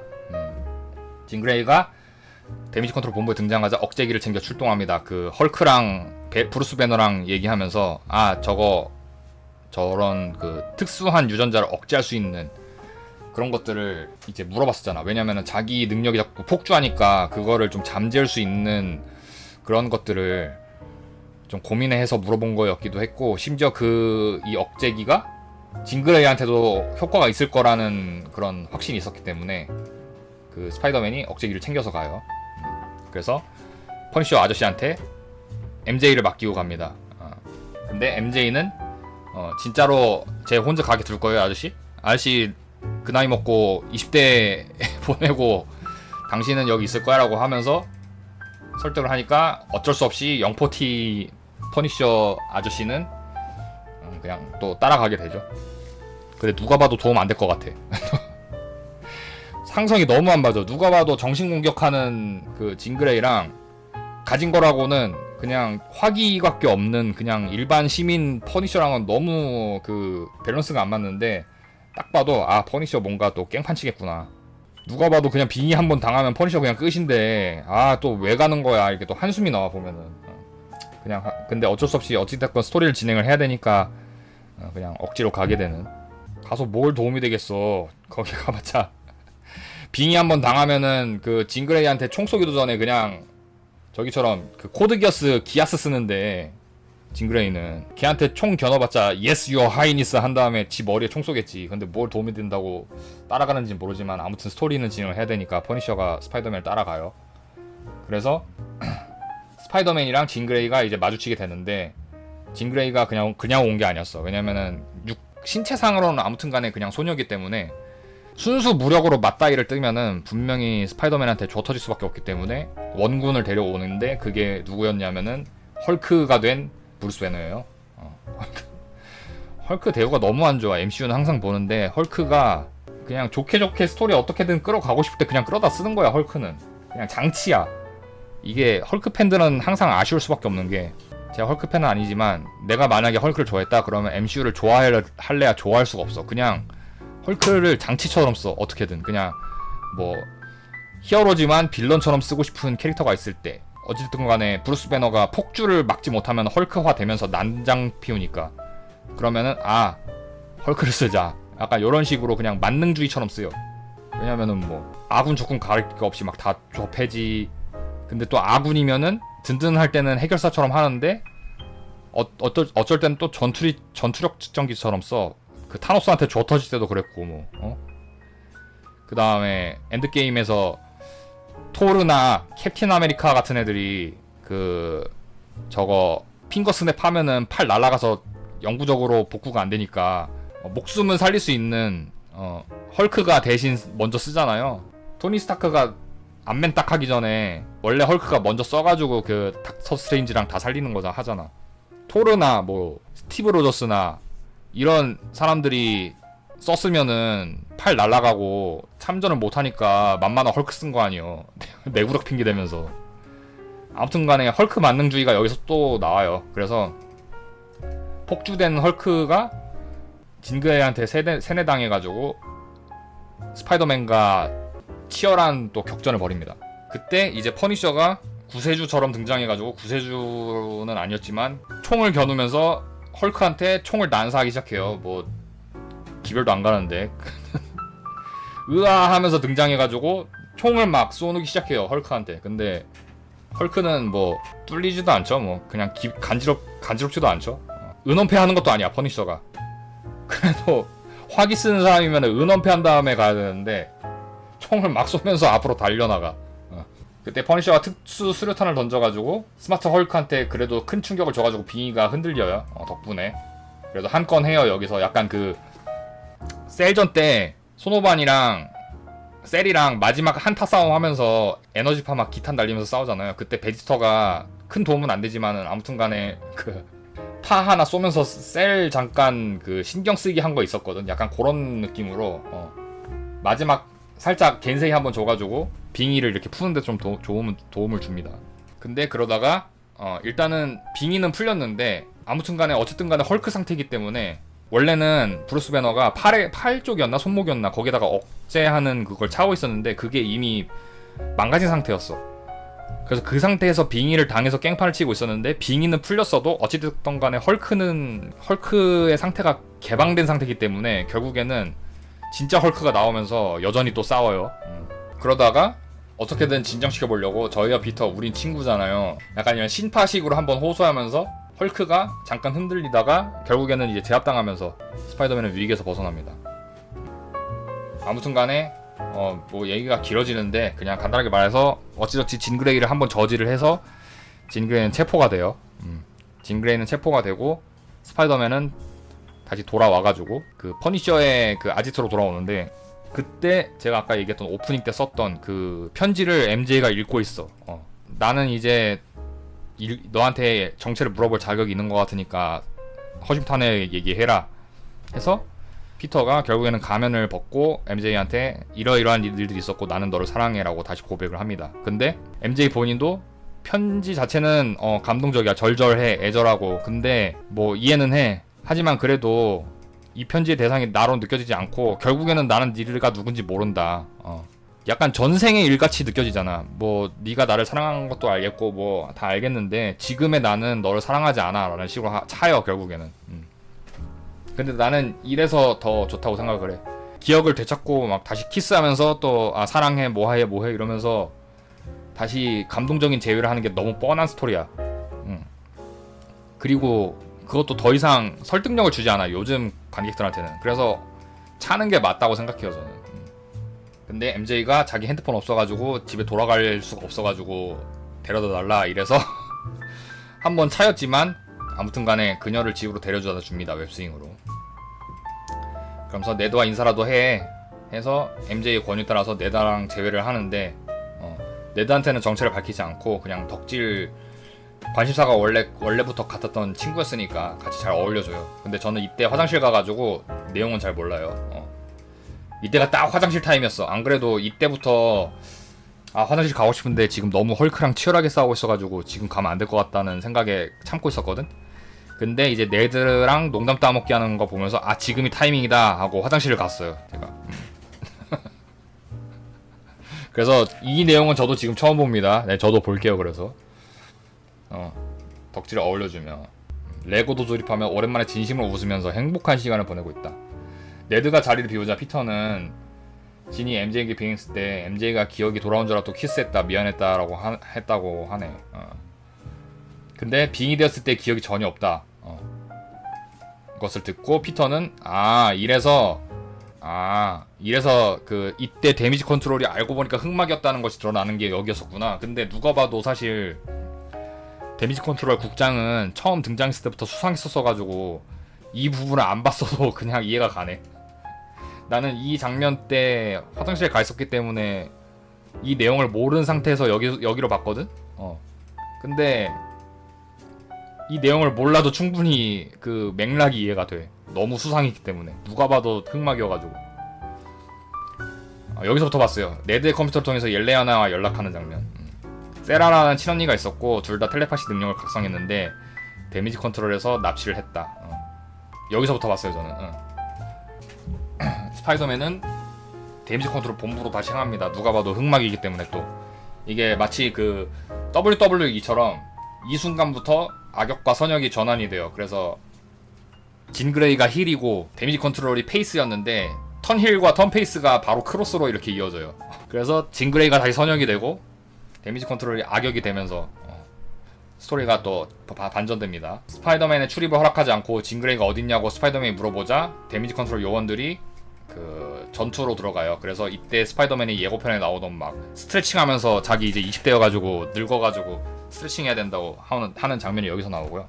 진 그레이가 데미지 컨트롤 본부에 등장하자 억제기를 챙겨 출동합니다. 그 헐크랑 브루스 배너랑 얘기하면서 저런 그 특수한 유전자를 억제할 수 있는 그런 것들을 이제 물어봤었잖아. 왜냐면은 자기 능력이 자꾸 폭주하니까 그거를 좀 잠재울 수 있는 그런 것들을 좀 고민해서 물어본 거였기도 했고, 심지어 이 억제기가 진 그레이한테도 효과가 있을 거라는 그런 확신이 있었기 때문에 그 스파이더맨이 억제기를 챙겨서 가요. 그래서 퍼니셔 아저씨한테 MJ를 맡기고 갑니다. 근데 MJ는 진짜로 제 혼자 가게 둘 거예요, 아저씨? 아저씨 그 나이 먹고 20대 보내고 당신은 여기 있을 거야 라고 하면서 설득을 하니까 어쩔 수 없이 영포티 퍼니셔 아저씨는 그냥 또 따라가게 되죠. 근데 누가 봐도 도움 안 될 것 같아. 상성이 너무 안 맞아. 누가 봐도 정신공격하는 그 진 그레이랑 가진 거라고는 그냥 화기밖에 없는 그냥 일반 시민 퍼니셔랑은 너무 그 밸런스가 안 맞는데, 딱 봐도 퍼니셔 뭔가 또 깽판치겠구나. 누가 봐도 그냥 빙의 한번 당하면 퍼니셔 그냥 끝인데 또 왜 가는 거야, 이렇게 또 한숨이 나와 보면은. 그냥 근데 어쩔 수 없이 어찌됐건 스토리를 진행을 해야 되니까 그냥 억지로 가게 되는. 가서 뭘 도움이 되겠어, 거기 가봤자. 빙의 한번 당하면은 그 진 그레이한테 총 쏘기도 전에 그냥 저기처럼 그 코드 기아스 쓰는데, 진 그레이는 걔한테 총 겨눠봤자 Yes your highness 한 다음에 지 머리에 총 쏘겠지. 근데 뭘 도움이 된다고 따라가는지 모르지만 아무튼 스토리는 진행을 해야 되니까 퍼니셔가 스파이더맨을 따라가요. 그래서 스파이더맨이랑 진 그레이가 이제 마주치게 되는데, 진 그레이가 그냥 온 게 아니었어. 왜냐면은 신체상으로는 아무튼 간에 그냥 소녀기 때문에 순수 무력으로 맞다이를 뜨면은 분명히 스파이더맨한테 줘 터질 수밖에 없기 때문에 원군을 데려오는데, 그게 누구였냐면은 헐크가 된 브루스 배너예요. 헐크 대우가 너무 안 좋아. MCU는 항상 보는데 헐크가 그냥 좋게 좋게 스토리 어떻게든 끌어가고 싶을 때 그냥 끌어다 쓰는 거야. 헐크는 그냥 장치야. 이게 헐크 팬들은 항상 아쉬울 수밖에 없는 게, 제가 헐크 팬은 아니지만 내가 만약에 헐크를 좋아했다 그러면 MCU를 좋아할래야 좋아할 수가 없어. 그냥 헐크를 장치처럼 써. 어떻게든 그냥 뭐 히어로지만 빌런처럼 쓰고 싶은 캐릭터가 있을 때, 어쨌든 간에 브루스 배너가 폭주를 막지 못하면 헐크화 되면서 난장 피우니까, 그러면은 헐크를 쓰자. 약간 이런 식으로 그냥 만능주의처럼 쓰여. 왜냐면은 뭐 아군 적군 가릴 거 없이 막 다 좁해지. 근데 또 아군이면은 든든할 때는 해결사처럼 하는데 어쩔 때는 또 전투력 측정기처럼 써. 그 타노스한테 줘 터질 때도 그랬고 뭐. 그 다음에 엔드게임에서 토르나 캡틴 아메리카 같은 애들이 저거 핑거 스냅 하면은 팔 날아가서 영구적으로 복구가 안 되니까 목숨은 살릴 수 있는 헐크가 대신 먼저 쓰잖아요. 토니 스타크가 안맨 딱 하기 전에 원래 헐크가 먼저 써가지고 그 닥터 스트레인지랑 다 살리는 거자 하잖아. 토르나 뭐 스티브 로저스나 이런 사람들이 썼으면은 팔 날아가고 참전을 못하니까 만만한 헐크 쓴 거 아니요. 내구력 핑계 대면서. 아무튼 간에 헐크 만능주의가 여기서 또 나와요. 그래서 폭주된 헐크가 진그레이한테 세뇌당해가지고 스파이더맨과 치열한 또 격전을 벌입니다. 그때 이제 퍼니셔가 구세주처럼 등장해가지고, 구세주는 아니었지만 총을 겨누면서 헐크한테 총을 난사하기 시작해요. 뭐 기별도 안 가는데 으아 하면서 등장해가지고 총을 막 쏘기 시작해요, 헐크한테. 근데 헐크는 뭐 뚫리지도 않죠. 뭐 그냥 간지럽지도 않죠. 은원패하는 것도 아니야, 퍼니셔가. 그래도 화기 쓰는 사람이면 은원패한 다음에 가야 되는데 총을 막 쏘면서 앞으로 달려나가. 그때 퍼니셔가 특수 수류탄을 던져가지고 스마트 헐크한테 그래도 큰 충격을 줘가지고 빙의가 흔들려요. 덕분에. 그래도 한 건 해요. 여기서 약간 셀전 때 소노반이랑 셀이랑 마지막 한타 싸움 하면서 에너지파 막 기탄 날리면서 싸우잖아요. 그때 베지터가 큰 도움은 안 되지만은 아무튼 간에 파 하나 쏘면서 셀 잠깐 신경 쓰기 한 거 있었거든. 약간 그런 느낌으로 마지막 살짝 겐세이 한번 줘가지고 빙의를 이렇게 푸는데 좀 도움을 줍니다. 근데 그러다가 일단은 빙의는 풀렸는데, 아무튼 간에 어쨌든 간에 헐크 상태이기 때문에, 원래는 브루스 배너가 팔 쪽이었나 손목이었나 거기다가 억제하는 그걸 차고 있었는데 그게 이미 망가진 상태였어. 그래서 그 상태에서 빙의를 당해서 깽판을 치고 있었는데, 빙의는 풀렸어도 어찌됐든 간에 헐크의 상태가 개방된 상태이기 때문에 결국에는 진짜 헐크가 나오면서 여전히 또 싸워요. 그러다가 어떻게든 진정시켜보려고, 저희와 피터 우린 친구잖아요, 약간 이런 신파식으로 한번 호소하면서 헐크가 잠깐 흔들리다가 결국에는 이제 제압당하면서 스파이더맨은 위기에서 벗어납니다. 아무튼 간에 뭐 얘기가 길어지는데 그냥 간단하게 말해서 어찌저찌 진그레이를 한번 저지를 해서 진그레이는 체포가 돼요. 진그레이는 체포가 되고 스파이더맨은 다시 돌아와가지고 퍼니셔의 아지트로 돌아오는데, 그때 제가 아까 얘기했던 오프닝 때 썼던 그 편지를 MJ가 읽고 있어. 나는 이제 너한테 정체를 물어볼 자격이 있는 것 같으니까 허심탄회 얘기해라 해서 피터가 결국에는 가면을 벗고 MJ한테 이러이러한 일들이 있었고 나는 너를 사랑해라고 다시 고백을 합니다. 근데 MJ 본인도 편지 자체는 감동적이야. 절절해, 애절하고. 근데 뭐 이해는 해. 하지만 그래도 이 편지의 대상이 나로 느껴지지 않고 결국에는 나는 니가 누군지 모른다. 약간 전생의 일같이 느껴지잖아. 뭐 네가 나를 사랑하는 것도 알겠고 뭐 다 알겠는데 지금의 나는 너를 사랑하지 않아 라는 식으로 차요 결국에는. 근데 나는 이래서 더 좋다고 생각을 해. 기억을 되찾고 막 다시 키스하면서 또 사랑해 뭐해 이러면서 다시 감동적인 재회를 하는 게 너무 뻔한 스토리야. 그리고 그것도 더 이상 설득력을 주지 않아 요즘 관객들한테는. 그래서 차는 게 맞다고 생각해요 저는. 근데 MJ가 자기 핸드폰 없어가지고 집에 돌아갈 수가 없어가지고 데려다 달라 이래서 한번 차였지만 아무튼 간에 그녀를 집으로 데려다 줍니다. 웹스윙으로. 그러면서 네드와 인사라도 해서 MJ의 권유에 따라서 네드랑 재회를 하는데 네드한테는 정체를 밝히지 않고 그냥 덕질 관심사가 원래부터 같았던 친구였으니까 같이 잘 어울려줘요. 근데 저는 이때 화장실 가가지고 내용은 잘 몰라요. 이때가 딱 화장실 타임이었어. 안 그래도 이때부터 화장실 가고 싶은데 지금 너무 헐크랑 치열하게 싸우고 있어가지고 지금 가면 안 될 것 같다는 생각에 참고 있었거든. 근데 이제 네드랑 농담 따먹기 하는 거 보면서 지금이 타이밍이다 하고 화장실을 갔어요. 제가. 그래서 이 내용은 저도 지금 처음 봅니다. 네, 저도 볼게요. 그래서 덕질을 어울려주며 레고도 조립하며 오랜만에 진심으로 웃으면서 행복한 시간을 보내고 있다. 네드가 자리를 비우자 피터는 진이 MJ에게 비행했을 때 MJ가 기억이 돌아온 줄 알고 키스했다 미안했다라고 했다고 하네. 근데 빙이 되었을 때 기억이 전혀 없다. 것을 듣고 피터는 이래서 그 이때 데미지 컨트롤이 알고 보니까 흑막이었다는 것이 드러나는 게 여기였었구나. 근데 누가 봐도 사실 데미지 컨트롤 국장은 처음 등장했을 때부터 수상했었어가지고 이 부분을 안 봤어도 그냥 이해가 가네. 나는 이 장면 때 화장실에 가 있었기 때문에 이 내용을 모르는 상태에서 여기로 봤거든? 근데 이 내용을 몰라도 충분히 그 맥락이 이해가 돼. 너무 수상했기 때문에. 누가 봐도 흑막이어가지고. 여기서부터 봤어요. 네드의 컴퓨터를 통해서 옐레아나와 연락하는 장면. 세라라는 친언니가 있었고 둘 다 텔레파시 능력을 각성했는데 데미지 컨트롤에서 납치를 했다. 여기서부터 봤어요 저는. 스파이더맨은 데미지 컨트롤 본부로 다시 향합니다. 누가 봐도 흑막이기 때문에 또 이게 마치 그 WWE처럼 이 순간부터 악역과 선역이 전환이 돼요. 그래서 진 그레이가 힐이고 데미지 컨트롤이 페이스였는데 턴 힐과 턴 페이스가 바로 크로스로 이렇게 이어져요. 그래서 진 그레이가 다시 선역이 되고 데미지 컨트롤이 악역이 되면서 스토리가 또 반전됩니다. 스파이더맨의 출입을 허락하지 않고 진 그레이가 어딨냐고 스파이더맨이 물어보자 데미지 컨트롤 요원들이 그 전투로 들어가요. 그래서 이때 스파이더맨이 예고편에 나오던 막 스트레칭하면서 자기 이제 20대여가지고 늙어가지고 스트레칭 해야 된다고 하는 장면이 여기서 나오고요.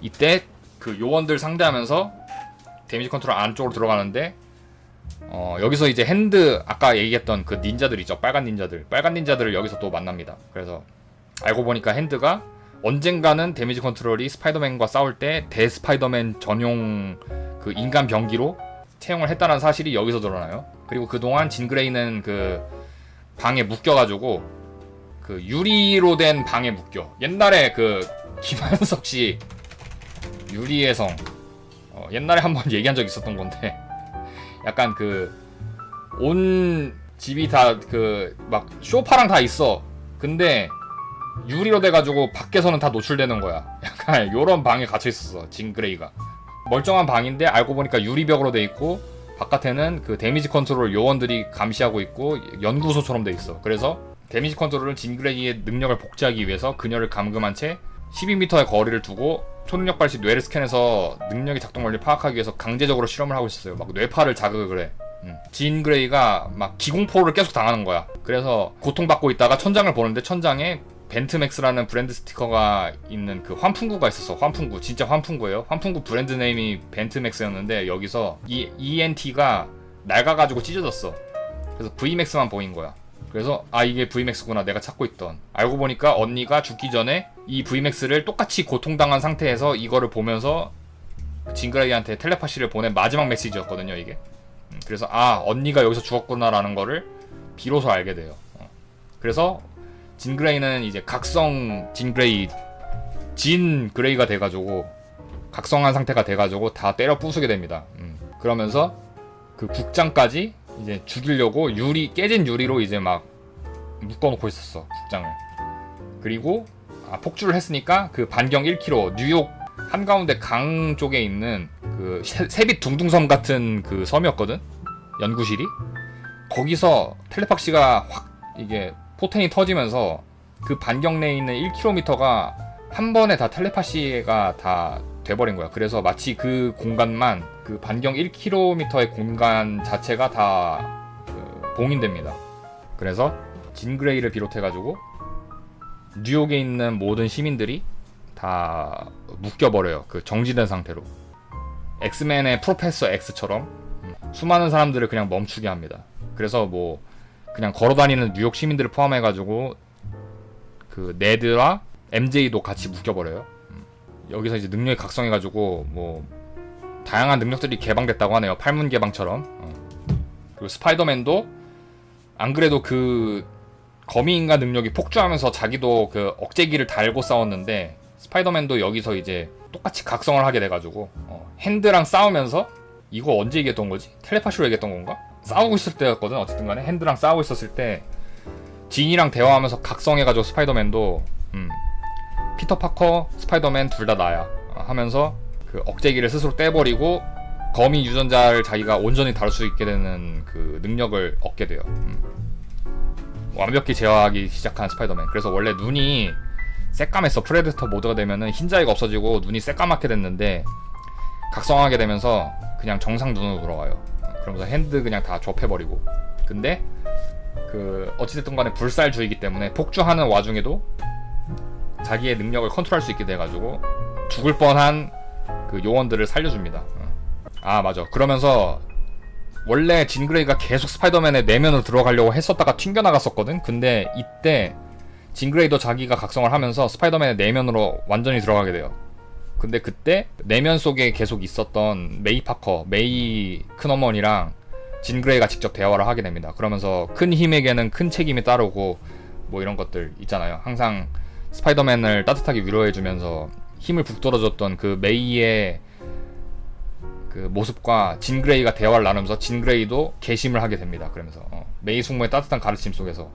이때 그 요원들 상대하면서 데미지 컨트롤 안쪽으로 들어가는데 여기서 이제 핸드 아까 얘기했던 그 닌자들 있죠. 빨간 닌자들을 여기서 또 만납니다. 그래서 알고 보니까 핸드가 언젠가는 데미지 컨트롤이 스파이더맨과 싸울 때 대스파이더맨 전용 그 인간 병기로 채용을 했다는 사실이 여기서 드러나요. 그리고 그동안 진 그레이는 그 방에 묶여가지고 그 유리로 된 방에 묶여. 옛날에 그 김한석 씨 유리의 성 옛날에 한번 얘기한 적 있었던 건데 약간 그 온 집이 다 그 막 소파랑 다 있어. 근데 유리로 돼가지고 밖에서는 다 노출되는 거야. 약간 요런 방에 갇혀 있었어 진 그레이가. 멀쩡한 방인데 알고 보니까 유리벽으로 돼 있고 바깥에는 그 데미지 컨트롤 요원들이 감시하고 있고 연구소처럼 돼 있어. 그래서 데미지 컨트롤은 진 그레이의 능력을 복제하기 위해서 그녀를 감금한 채 12m의 거리를 두고 초능력 발시 뇌를 스캔해서 능력의 작동 원리를 파악하기 위해서 강제적으로 실험을 하고 있었어요. 막 뇌파를 자극을 해. 진 그레이가 막 기공포를 계속 당하는 거야. 그래서 고통받고 있다가 천장을 보는데 천장에 벤트맥스라는 브랜드 스티커가 있는 그 환풍구가 있었어. 환풍구. 진짜 환풍구예요. 환풍구 브랜드 네임이 벤트맥스였는데 여기서 이 ENT가 낡아가지고 찢어졌어. 그래서 VMAX만 보인 거야. 그래서 이게 VMAX구나 내가 찾고 있던. 알고 보니까 언니가 죽기 전에 이 VMAX를 똑같이 고통당한 상태에서 이거를 보면서 진그레이한테 텔레파시를 보낸 마지막 메시지였거든요 이게. 그래서 언니가 여기서 죽었구나라는 거를 비로소 알게 돼요. 그래서 진 그레이는 이제 각성 진 그레이가 돼가지고 각성한 상태가 돼가지고 다 때려 부수게 됩니다. 그러면서 그 국장까지 이제 죽이려고 깨진 유리로 이제 막 묶어놓고 있었어 국장을. 그리고 폭주를 했으니까 그 반경 1km 뉴욕 한가운데 강 쪽에 있는 그 세빛 둥둥섬 같은 그 섬이었거든. 연구실이. 거기서 텔레파시가 확 이게 포텐이 터지면서 그 반경 내에 있는 1km가 한 번에 다 텔레파시가 다 돼버린 거야. 그래서 마치 그 공간만 그 반경 1km의 공간 자체가 다 봉인됩니다. 그래서 진 그레이를 비롯해가지고 뉴욕에 있는 모든 시민들이 다 묶여버려요. 그 정지된 상태로. 엑스맨의 프로페서 X처럼 수많은 사람들을 그냥 멈추게 합니다. 그래서 그냥 걸어다니는 뉴욕 시민들을 포함해가지고 그 네드와 MJ도 같이 묶여버려요. 여기서 이제 능력이 각성해가지고 뭐 다양한 능력들이 개방됐다고 하네요. 팔문 개방처럼. 그리고 스파이더맨도 안 그래도 그 거미인간 능력이 폭주하면서 자기도 그 억제기를 달고 싸웠는데, 스파이더맨도 여기서 이제 똑같이 각성을 하게 돼가지고 핸드랑 싸우면서, 이거 언제 얘기했던 거지? 텔레파시로 얘기했던 건가? 싸우고 있을 때였거든. 어쨌든 간에 핸드랑 싸우고 있었을 때 진이랑 대화하면서 각성해가지고 스파이더맨도 피터 파커, 스파이더맨 둘 다 나야 하면서 그 억제기를 스스로 떼버리고 거미 유전자를 자기가 온전히 다룰 수 있게 되는 그 능력을 얻게 돼요. 완벽히 제어하기 시작한 스파이더맨. 그래서 원래 눈이 새까맸어. 프레데터 모드가 되면은 흰자위가 없어지고 눈이 새까맣게 됐는데, 각성하게 되면서 그냥 정상 눈으로 돌아와요. 그러면서 핸드 그냥 다 접해버리고. 근데 그 어찌됐든 간에 불살주의이기 때문에 폭주하는 와중에도 자기의 능력을 컨트롤할 수 있게 돼가지고 죽을 뻔한 그 요원들을 살려줍니다. 아 맞아. 그러면서 원래 진 그레이가 계속 스파이더맨의 내면으로 들어가려고 했었다가 튕겨나갔었거든. 근데 이때 진 그레이도 자기가 각성을 하면서 스파이더맨의 내면으로 완전히 들어가게 돼요. 근데 그때 내면 속에 계속 있었던 메이 파커, 메이 큰어머니랑 진 그레이가 직접 대화를 하게 됩니다. 그러면서 큰 힘에게는 큰 책임이 따르고 뭐 이런 것들 있잖아요. 항상 스파이더맨을 따뜻하게 위로해주면서 힘을 북돋아줬던 그 메이의 그 모습과 진 그레이가 대화를 나누면서 진 그레이도 개심을 하게 됩니다. 그러면서 메이 숙모의 따뜻한 가르침 속에서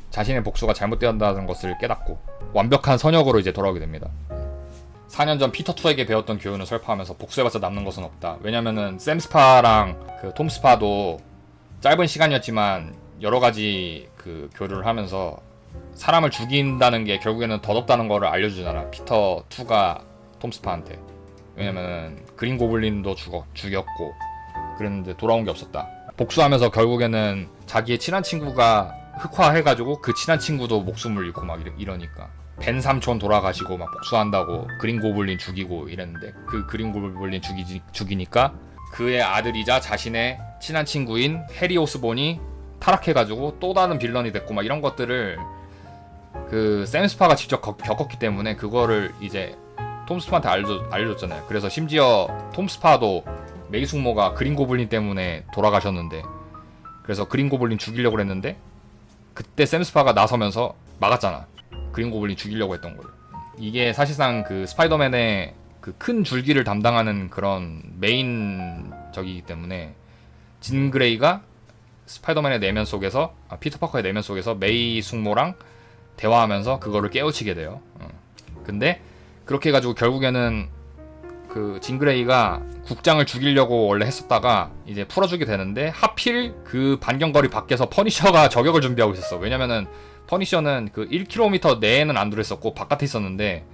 자신의 복수가 잘못되었다는 것을 깨닫고 완벽한 선역으로 이제 돌아오게 됩니다. 4년 전 피터2에게 배웠던 교훈을 설파하면서 복수해봤자 남는 것은 없다. 왜냐면은 샘 스파랑 그 톰 스파도 짧은 시간이었지만 여러가지 그 교류를 하면서 사람을 죽인다는 게 결국에는 덧없다는 거를 알려주잖아. 피터2가 톰 스파한테. 왜냐면은 그린 고블린도 죽였고 그랬는데 돌아온 게 없었다. 복수하면서 결국에는 자기의 친한 친구가 흑화해가지고 그 친한 친구도 목숨을 잃고 막 이러니까 벤 삼촌 돌아가시고 막 복수한다고 그린 고블린 죽이고 이랬는데, 그 그린 고블린 죽이니까 그의 아들이자 자신의 친한 친구인 해리 오스본이 타락해가지고 또 다른 빌런이 됐고 막 이런 것들을 그 샘 스파가 직접 겪었기 때문에 그거를 이제 톰 스파한테 알려줬잖아요. 그래서 심지어 톰 스파도 메이 숙모가 그린 고블린 때문에 돌아가셨는데, 그래서 그린 고블린 죽이려고 했는데 그때 샘 스파가 나서면서 막았잖아. 그린 고블린 죽이려고 했던 걸. 이게 사실상 그 스파이더맨의 그 큰 줄기를 담당하는 그런 메인 적이기 때문에 진 그레이가 스파이더맨의 내면 속에서 피터 파커의 내면 속에서 메이 숙모랑 대화하면서 그거를 깨우치게 돼요. 근데 그렇게 해가지고 결국에는 그 진 그레이가 국장을 죽이려고 원래 했었다가 이제 풀어주게 되는데, 하필 그 반경거리 밖에서 퍼니셔가 저격을 준비하고 있었어. 왜냐면은 퍼니셔는 그 1km 내에는 안 들어있었고 바깥에 있었는데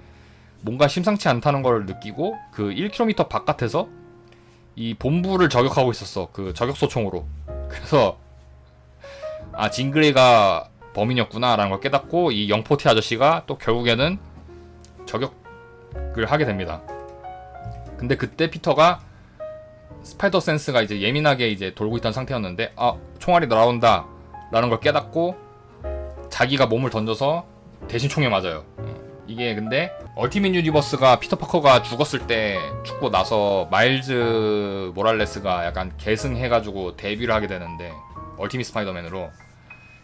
뭔가 심상치 않다는 걸 느끼고 그 1km 바깥에서 이 본부를 저격하고 있었어. 그 저격소총으로. 그래서 아, 진 그레이가 범인이었구나 라는 걸 깨닫고 이 영포티 아저씨가 또 결국에는 저격을 하게 됩니다. 근데 그때 피터가 스파이더 센스가 이제 예민하게 이제 돌고 있던 상태였는데, 아, 총알이 날아온다 라는 걸 깨닫고 자기가 몸을 던져서 대신 총에 맞아요. 이게 근데 얼티밋 유니버스가 피터 파커가 죽었을 때 죽고 나서 마일즈 모랄레스가 약간 계승해가지고 데뷔를 하게 되는데, 얼티밋 스파이더맨으로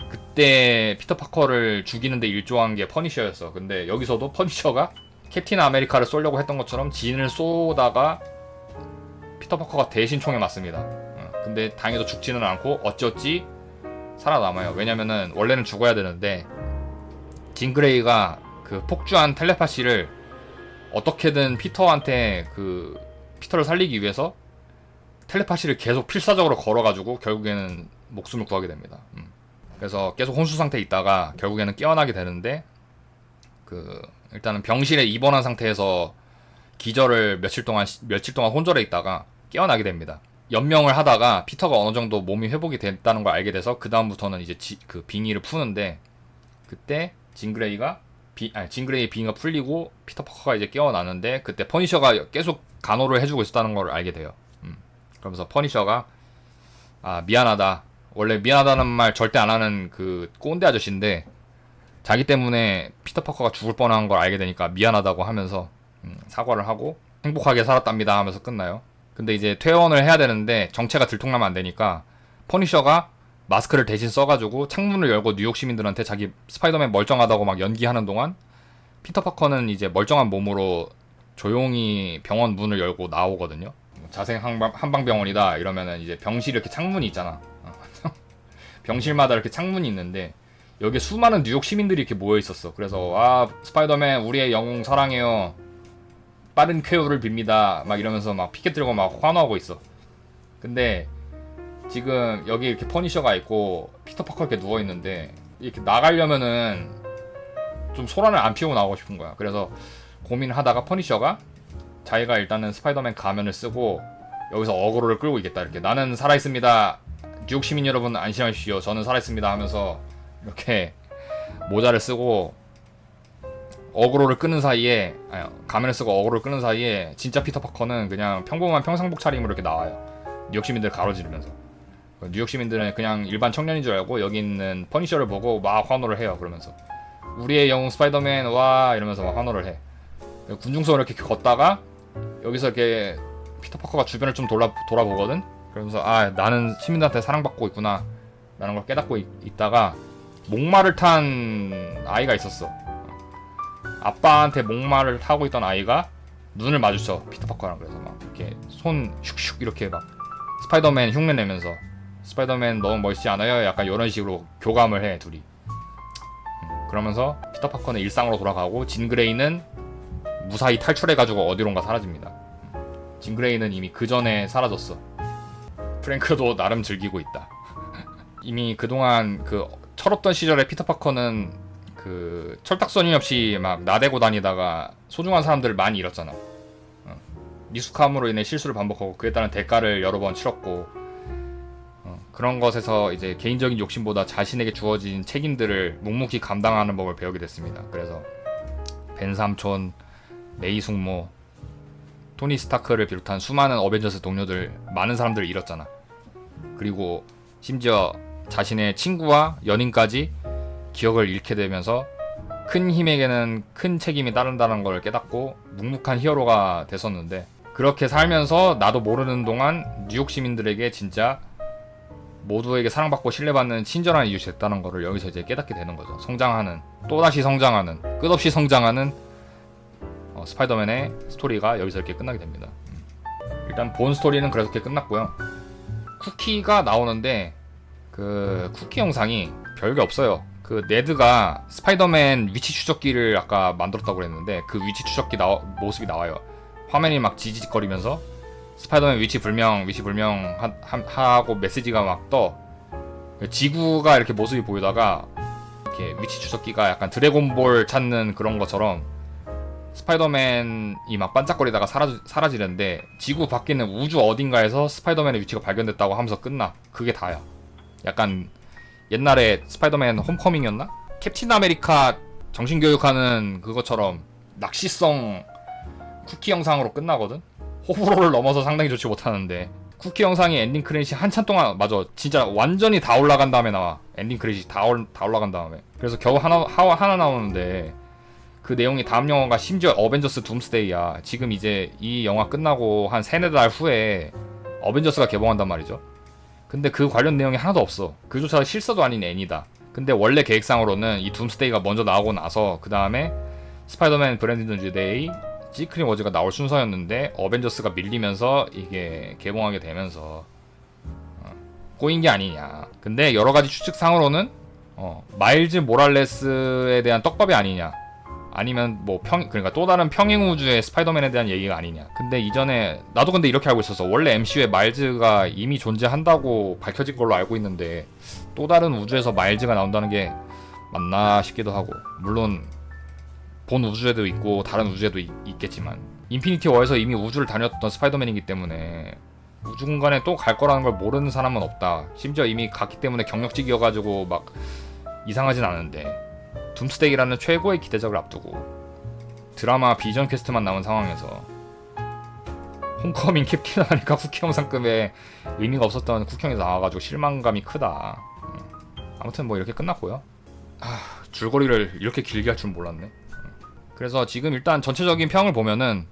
그때 피터 파커를 죽이는데 일조한 게 퍼니셔였어. 근데 여기서도 퍼니셔가 캡틴 아메리카를 쏘려고 했던 것처럼 진을 쏘다가 피터 파커가 대신 총에 맞습니다. 근데 다행히도 죽지는 않고 어찌어찌 살아남아요. 왜냐면은 원래는 죽어야 되는데 진 그레이가 그 폭주한 텔레파시를 어떻게든 피터한테 그 피터를 살리기 위해서 텔레파시를 계속 필사적으로 걸어가지고 결국에는 목숨을 구하게 됩니다. 그래서 계속 혼수 상태에 있다가 결국에는 깨어나게 되는데, 그 일단은 병실에 입원한 상태에서 기절을 며칠 동안 혼절해 있다가 깨어나게 됩니다. 연명을 하다가 피터가 어느 정도 몸이 회복이 됐다는 걸 알게 돼서 그 다음부터는 이제 그 빙의를 푸는데, 그때 진 그레이의 빙의가 풀리고 피터 파커가 이제 깨어나는데 그때 퍼니셔가 계속 간호를 해주고 있었다는 걸 알게 돼요. 그러면서 퍼니셔가 아, 미안하다. 원래 미안하다는 말 절대 안 하는 그 꼰대 아저씨인데 자기 때문에 피터 파커가 죽을 뻔한 걸 알게 되니까 미안하다고 하면서 사과를 하고 행복하게 살았답니다 하면서 끝나요. 근데 이제 퇴원을 해야 되는데 정체가 들통나면 안 되니까 퍼니셔가 마스크를 대신 써가지고 창문을 열고 뉴욕 시민들한테 자기 스파이더맨 멀쩡하다고 막 연기하는 동안 피터 파커는 이제 멀쩡한 몸으로 조용히 병원 문을 열고 나오거든요. 자생 한방병원이다 이러면은 이제 병실에 이렇게 창문이 있잖아. 병실마다 이렇게 창문이 있는데 여기에 수많은 뉴욕 시민들이 이렇게 모여 있었어. 그래서 아 스파이더맨 우리의 영웅 사랑해요. 빠른 쾌유를 빕니다. 막 이러면서 막 피켓 들고 막 환호하고 있어. 근데 지금 여기 이렇게 퍼니셔가 있고 피터 파커 이렇게 누워 있는데 이렇게 나가려면은 좀 소란을 안 피우고 나오고 싶은 거야. 그래서 고민을 하다가 퍼니셔가 자기가 일단은 스파이더맨 가면을 쓰고 여기서 어그로를 끌고 있겠다. 이렇게 나는 살아있습니다. 뉴욕 시민 여러분 안심하십시오. 저는 살아있습니다 하면서 이렇게 모자를 쓰고 어그로를 끄는 사이에 가면을 쓰고 어그로를 끄는 사이에 진짜 피터 파커는 그냥 평범한 평상복 차림으로 이렇게 나와요. 뉴욕 시민들 가로지르면서. 뉴욕 시민들은 그냥 일반 청년인 줄 알고 여기 있는 퍼니셔를 보고 막 환호를 해요. 그러면서 우리의 영웅 스파이더맨 와 이러면서 막 환호를 해. 군중석을 이렇게 걷다가 여기서 이렇게 피터 파커가 주변을 좀 돌아보거든. 그러면서 아 나는 시민들한테 사랑받고 있구나 라는 걸 깨닫고 있다가 목마를 탄 아이가 있었어. 아빠한테 목마를 타고 있던 아이가 눈을 마주쳐 피터 파커랑. 그래서 막 이렇게 손 슉슉 이렇게 막 스파이더맨 흉내 내면서 스파이더맨 너무 멋있지 않아요? 약간 이런 식으로 교감을 해 둘이. 그러면서 피터 파커는 일상으로 돌아가고 진 그레이는 무사히 탈출해가지고 어디론가 사라집니다. 진 그레이는 이미 그 전에 사라졌어. 프랭크도 나름 즐기고 있다. 이미 그동안 그 철없던 시절에 피터 파커는 그 철딱서니 없이 막 나대고 다니다가 소중한 사람들을 많이 잃었잖아. 미숙함으로 인해 실수를 반복하고 그에 따른 대가를 여러 번 치렀고 그런 것에서 이제 개인적인 욕심보다 자신에게 주어진 책임들을 묵묵히 감당하는 법을 배우게 됐습니다. 그래서 벤 삼촌, 메이 숙모, 토니 스타크를 비롯한 수많은 어벤져스 동료들 많은 사람들을 잃었잖아. 그리고 심지어 자신의 친구와 연인까지 기억을 잃게 되면서 큰 힘에게는 큰 책임이 따른다는 걸 깨닫고 묵묵한 히어로가 됐었는데 그렇게 살면서 나도 모르는 동안 뉴욕 시민들에게 진짜 모두에게 사랑받고 신뢰받는 친절한 이웃이 됐다는 거를 여기서 이제 깨닫게 되는 거죠. 성장하는, 또다시 성장하는, 끝없이 성장하는 스파이더맨의 스토리가 여기서 이렇게 끝나게 됩니다. 일단 본 스토리는 그렇게 끝났고요. 쿠키가 나오는데 그 쿠키 영상이 별게 없어요. 그 네드가 스파이더맨 위치 추적기를 아까 만들었다고 그랬는데 그 위치 추적기 모습이 나와요. 화면이 막 지지직거리면서 스파이더맨 위치 불명 하고 메시지가 막 떠. 지구가 이렇게 모습이 보이다가 이렇게 위치 추적기가 약간 드래곤볼 찾는 그런 것처럼 스파이더맨이 막 반짝거리다가 사라지는데 지구 밖에 있는 우주 어딘가에서 스파이더맨의 위치가 발견됐다고 하면서 끝나. 그게 다야. 약간 옛날에 스파이더맨 홈커밍이었나? 캡틴 아메리카 정신교육하는 그것처럼 낚시성 쿠키 영상으로 끝나거든? 호불호를 넘어서 상당히 좋지 못하는데 쿠키 영상이 엔딩 크레딧이 한참 동안 맞아 진짜 완전히 다 올라간 다음에 나와. 엔딩 크레딧이 다 올라간 다음에. 그래서 겨우 하나 나오는데 그 내용이 다음 영화가 심지어 어벤져스 둠스데이야. 지금 이제 이 영화 끝나고 한 3-4달 후에 어벤져스가 개봉한단 말이죠. 근데 그 관련 내용이 하나도 없어. 그조차 실사도 아닌 애니다. 근데 원래 계획상으로는 이 둠스데이가 먼저 나오고 나서 그 다음에 스파이더맨 브랜든 주데이 시크릿 워즈가 나올 순서였는데 어벤져스가 밀리면서 이게 개봉하게 되면서 꼬인 게 아니냐. 근데 여러가지 추측상으로는 마일즈 모랄레스에 대한 떡밥이 아니냐, 아니면 뭐 그러니까 또 다른 평행 우주의 스파이더맨에 대한 얘기가 아니냐. 근데 이전에 나도 근데 이렇게 알고 있었어. 원래 MCU에 마일즈가 이미 존재한다고 밝혀진 걸로 알고 있는데 또 다른 우주에서 마일즈가 나온다는 게 맞나 싶기도 하고, 물론 본 우주에도 있고 다른 우주에도 있겠지만 인피니티 워에서 이미 우주를 다녔던 스파이더맨이기 때문에 우주 공간에 또 갈 거라는 걸 모르는 사람은 없다. 심지어 이미 갔기 때문에 경력직이어가지고 막 이상하진 않은데 둠스데이라는 최고의 기대작을 앞두고 드라마 비전 퀘스트만 남은 상황에서 홈커밍 캡틴 아메리카 쿠키 영상급의 의미가 없었던 쿠키 형이 나와가지고 실망감이 크다. 아무튼 뭐 이렇게 끝났고요. 줄거리를 이렇게 길게 할 줄 몰랐네. 그래서 지금 일단 전체적인 평을 보면은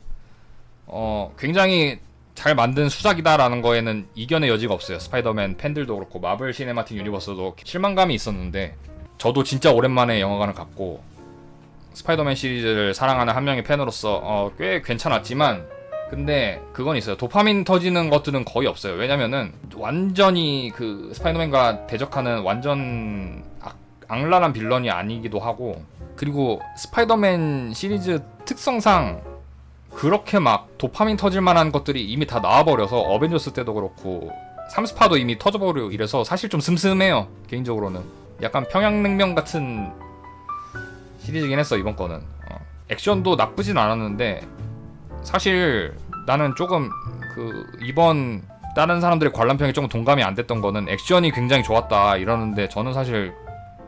굉장히 잘 만든 수작이다라는 거에는 이견의 여지가 없어요. 스파이더맨 팬들도 그렇고 마블 시네마틱 유니버스도 실망감이 있었는데, 저도 진짜 오랜만에 영화관을 갔고 스파이더맨 시리즈를 사랑하는 한 명의 팬으로서 꽤 괜찮았지만, 근데 그건 있어요. 도파민 터지는 것들은 거의 없어요. 왜냐면은 완전히 그 스파이더맨과 대적하는 완전 악랄한 빌런이 아니기도 하고, 그리고 스파이더맨 시리즈 특성상 그렇게 막 도파민 터질 만한 것들이 이미 다 나와버려서, 어벤져스 때도 그렇고 3스파도 이미 터져버리고 이래서 사실 좀 슴슴해요. 개인적으로는 약간 평양냉면 같은 시리즈긴 했어 이번 거는. 액션도 나쁘진 않았는데, 사실 나는 조금 이번 다른 사람들의 관람평에 조금 동감이 안 됐던 거는, 액션이 굉장히 좋았다 이러는데 저는 사실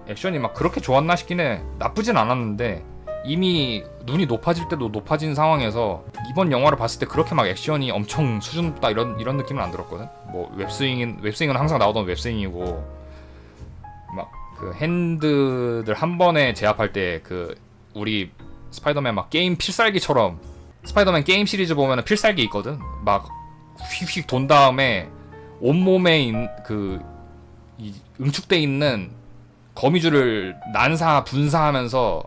액션이 막 그렇게 좋았나 싶긴 해. 나쁘진 않았는데 이미 눈이 높아질 때도 높아진 상황에서 이번 영화를 봤을 때 그렇게 막 액션이 엄청 수준 높다 이런 느낌은 안 들었거든. 뭐 웹스윙은 항상 나오던 웹스윙이고, 막 그 핸드들 한 번에 제압할 때 우리 스파이더맨 막 게임 필살기처럼, 스파이더맨 게임 시리즈 보면은 필살기 있거든. 막 휙휙 돈 다음에 온몸에 응축돼 있는 거미줄을 분사하면서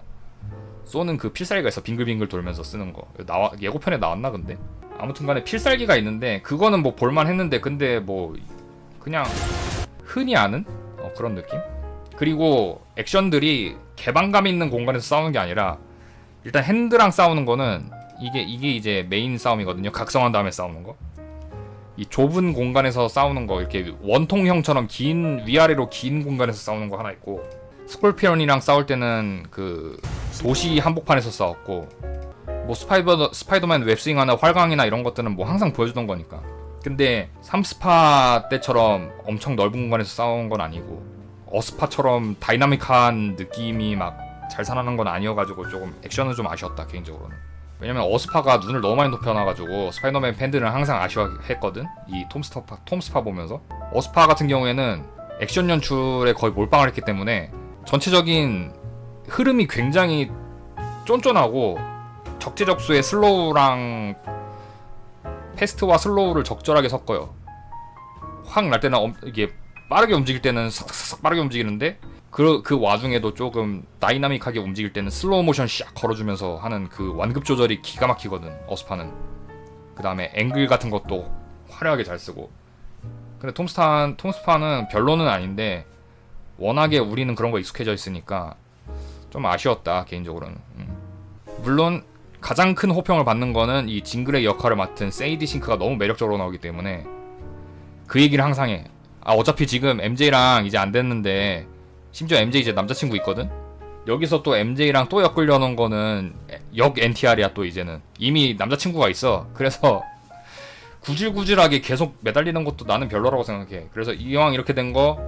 쏘는 그 필살기가 있어. 빙글빙글 돌면서 쓰는 거. 예고편에 나왔나 근데? 아무튼간에 필살기가 있는데, 그거는 뭐 볼만 했는데, 근데 뭐 그냥 흔히 아는 그런 느낌? 그리고 액션들이 개방감 있는 공간에서 싸우는 게 아니라, 일단 핸드랑 싸우는 거는 이게 이제 메인 싸움이거든요. 각성한 다음에 싸우는 거. 이 좁은 공간에서 싸우는 거, 이렇게 원통형처럼 위아래로 긴 공간에서 싸우는 거 하나 있고, 스콜피언이랑 싸울 때는 그 도시 한복판에서 싸웠고, 뭐 스파이더맨 웹스윙 하나 활강이나 이런 것들은 뭐 항상 보여주던 거니까. 근데 3스파 때처럼 엄청 넓은 공간에서 싸운 건 아니고, 어스파처럼 다이나믹한 느낌이 막 잘 살아나는 건 아니어가지고 조금 액션은 좀 아쉬웠다 개인적으로는. 왜냐면 어스파가 눈을 너무 많이 높여놔가지고 스파이더맨 팬들은 항상 아쉬워했거든. 이 톰스파 보면서. 어스파 같은 경우에는 액션 연출에 거의 몰빵을 했기 때문에 전체적인 흐름이 굉장히 쫀쫀하고, 적재적소에 슬로우랑 패스트와 슬로우를 적절하게 섞어요. 확 날 때는 이게 빠르게 움직일 때는 싹싹싹 빠르게 움직이는데, 그 와중에도 조금 다이나믹하게 움직일 때는 슬로우 모션 샥 걸어주면서 하는 그 완급 조절이 기가 막히거든 어스파는. 그 다음에 앵글 같은 것도 화려하게 잘 쓰고. 근데 톰스파는 별로는 아닌데, 워낙에 우리는 그런 거 익숙해져 있으니까 좀 아쉬웠다 개인적으로는. 물론 가장 큰 호평을 받는 거는 이 징그레이 역할을 맡은 세이디 싱크가 너무 매력적으로 나오기 때문에 그 얘기를 항상 해. 어차피 지금 MJ랑 이제 안 됐는데, 심지어 MJ 이제 남자친구 있거든? 여기서 또 MJ랑 또 엮으려는 거는 역 NTR이야. 또 이제는 이미 남자친구가 있어. 그래서 구질구질하게 계속 매달리는 것도 나는 별로라고 생각해. 그래서 이왕 이렇게 된 거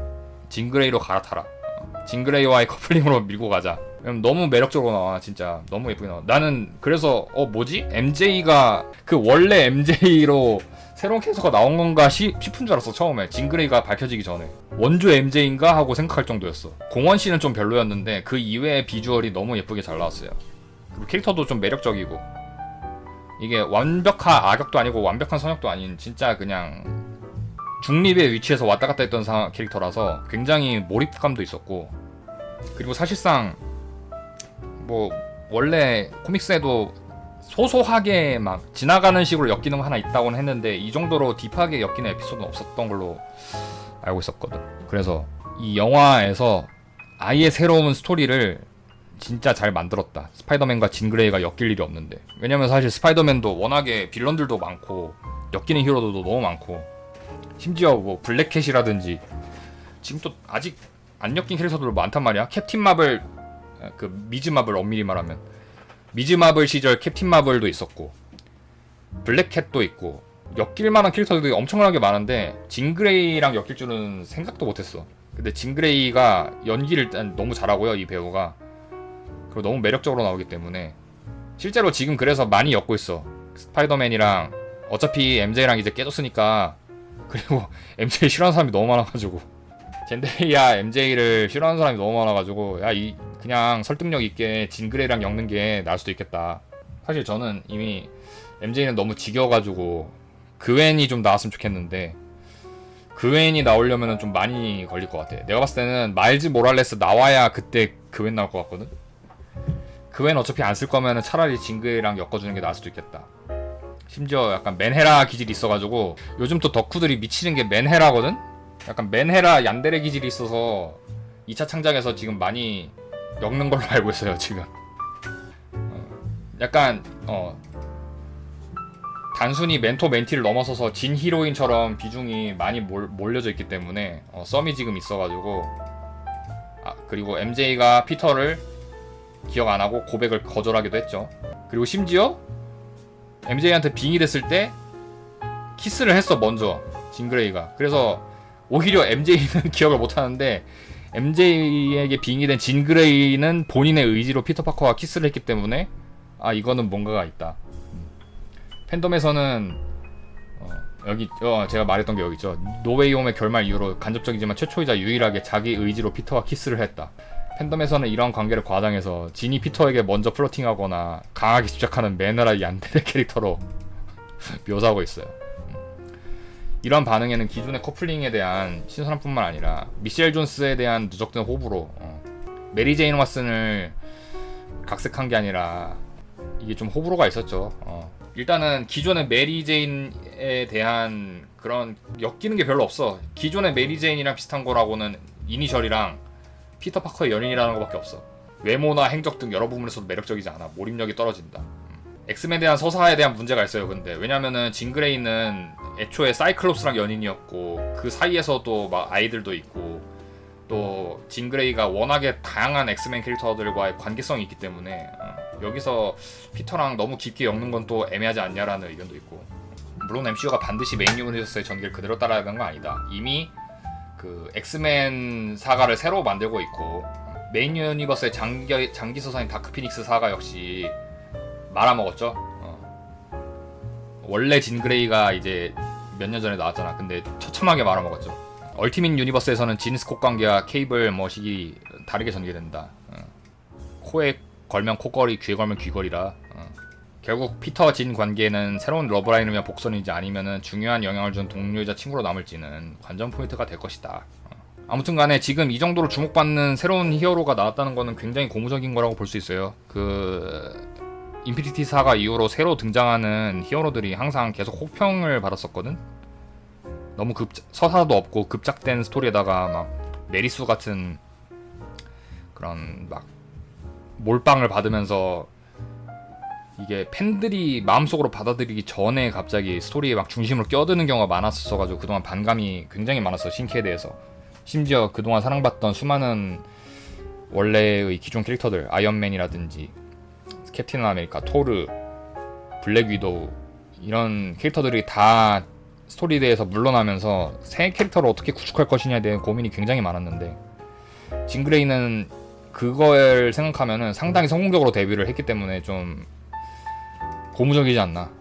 징그레이로 갈아타라. 징그레이와의 커플링으로 밀고 가자. 너무 매력적으로 나와. 진짜 너무 예쁘게 나와. 나는 그래서 뭐지? MJ가 원래 MJ로 새로운 캐릭터가 나온 건가 싶은 줄 알았어. 처음에 징그레이가 밝혀지기 전에 원조 MJ인가 하고 생각할 정도였어. 공원 씨는 좀 별로였는데 그 이외의 비주얼이 너무 예쁘게 잘 나왔어요. 그리고 캐릭터도 좀 매력적이고, 이게 완벽한 악역도 아니고 완벽한 선역도 아닌 진짜 그냥 중립의 위치에서 왔다 갔다 했던 캐릭터라서 굉장히 몰입감도 있었고, 그리고 사실상 뭐 원래 코믹스에도 소소하게 막 지나가는 식으로 엮이는 거 하나 있다고는 했는데, 이 정도로 딥하게 엮이는 에피소드는 없었던 걸로 알고 있었거든. 그래서 이 영화에서 아예 새로운 스토리를 진짜 잘 만들었다. 스파이더맨과 징그레이가 엮일 일이 없는데. 왜냐면 사실 스파이더맨도 워낙에 빌런들도 많고 엮이는 히어로들도 너무 많고, 심지어 뭐 블랙캣이라든지 지금 또 아직 안 엮인 캐릭터들 많단 말이야. 캡틴 마블, 미즈 마블, 엄밀히 말하면 미즈 마블 시절 캡틴 마블도 있었고, 블랙캣도 있고, 엮일 만한 캐릭터들이 엄청나게 많은데 징그레이랑 엮일 줄은 생각도 못했어. 근데 징그레이가 연기를 일단 너무 잘하고요, 이 배우가. 그리고 너무 매력적으로 나오기 때문에 실제로 지금 그래서 많이 엮고 있어. 스파이더맨이랑 어차피 MJ랑 이제 깨졌으니까. 그리고 MJ 싫어하는 사람이 너무 많아가지고 젠데이야 MJ를 싫어하는 사람이 너무 많아가지고 야 이 그냥 설득력 있게 진그레이랑 엮는 게 나을 수도 있겠다. 사실 저는 이미 MJ는 너무 지겨워가지고 그웬이 좀 나왔으면 좋겠는데 그웬이 나오려면 좀 많이 걸릴 것 같아. 내가 봤을 때는 마일즈 모랄레스 나와야 그때 그웬 나올 것 같거든. 그웬 어차피 안 쓸 거면은 차라리 진그레이랑 엮어주는 게 나을 수도 있겠다. 심지어 약간 맨헤라 기질이 있어가지고 요즘 또 덕후들이 미치는 게 맨헤라거든? 약간 맨헤라 얀데레 기질이 있어서 2차 창작에서 지금 많이 엮는 걸로 알고 있어요 지금. 약간 단순히 멘토 멘티를 넘어서서 진 히로인처럼 비중이 많이 몰려져 있기 때문에 썸이 지금 있어가지고 그리고 MJ가 피터를 기억 안 하고 고백을 거절하기도 했죠. 그리고 심지어 MJ한테 빙의 됐을 때 키스를 했어 먼저 진그레이가. 그래서 오히려 MJ는 기억을 못 하는데 MJ에게 빙의 된 진그레이는 본인의 의지로 피터 파커와 키스를 했기 때문에 이거는 뭔가가 있다. 팬덤에서는 여기 제가 말했던 게 여기 있죠. 노웨이홈의 결말 이후로 간접적이지만 최초이자 유일하게 자기 의지로 피터와 키스를 했다. 팬덤에서는 이런 관계를 과장해서 진이 피터에게 먼저 플러팅하거나 강하게 집착하는 매너라 얀데레 캐릭터로 묘사하고 있어요. 이런 반응에는 기존의 커플링에 대한 신선함뿐만 아니라 미셸 존스에 대한 누적된 호불호, 메리 제인 왓슨을 각색한 게 아니라 이게 좀 호불호가 있었죠. 일단은 기존의 메리 제인에 대한 그런 엮이는 게 별로 없어. 기존의 메리 제인이랑 비슷한 거라고는 이니셜이랑 피터 파커의 연인이라는 것밖에 없어. 외모나 행적 등 여러 부분에서도 매력적이지 않아. 몰입력이 떨어진다. 엑스맨에 대한 서사에 대한 문제가 있어요. 근데 왜냐면은 진그레이는 애초에 사이클롭스랑 연인이었고 그 사이에서도 막 아이들도 있고 또 진그레이가 워낙에 다양한 엑스맨 캐릭터들과의 관계성이 있기 때문에 여기서 피터랑 너무 깊게 엮는 건 또 애매하지 않냐라는 의견도 있고, 물론 MCU가 반드시 메인 유니버스의 전개를 그대로 따라야 하는 건 아니다. 이미 그 엑스맨 사가를 새로 만들고 있고 메인 유니버스의 장기 소설인 다크 피닉스 사가 역시 말아먹었죠. 원래 진그레이가 이제 몇 년 전에 나왔잖아. 근데 처참하게 말아먹었죠. 얼티밋 유니버스에서는 진 스콧 관계와 케이블 머시기 다르게 전개된다. 코에 걸면 코걸이, 귀에 걸면 귀걸이라. 결국 피터 진 관계는 새로운 러브라인이며 복선인지 아니면은 중요한 영향을 준 동료이자 친구로 남을지는 관전 포인트가 될 것이다. 아무튼 간에 지금 이 정도로 주목받는 새로운 히어로가 나왔다는 거는 굉장히 고무적인 거라고 볼 수 있어요. 인피니티 사가 이후로 새로 등장하는 히어로들이 항상 계속 호평을 받았었거든. 너무 서사도 없고 급작된 스토리에다가 막 메리수 같은 그런 막 몰빵을 받으면서 이게 팬들이 마음속으로 받아들이기 전에 갑자기 스토리에 막 중심으로 껴드는 경우가 많았었어가지고 그동안 반감이 굉장히 많았어, 신키에 대해서. 심지어 그동안 사랑받던 수많은 원래의 기존 캐릭터들, 아이언맨이라든지 캡틴 아메리카, 토르, 블랙 위도우 이런 캐릭터들이 다 스토리에 대해서 물러나면서 새 캐릭터를 어떻게 구축할 것이냐에 대한 고민이 굉장히 많았는데 진그레이는 그걸 생각하면은 상당히 성공적으로 데뷔를 했기 때문에 좀 고무적이지 않나.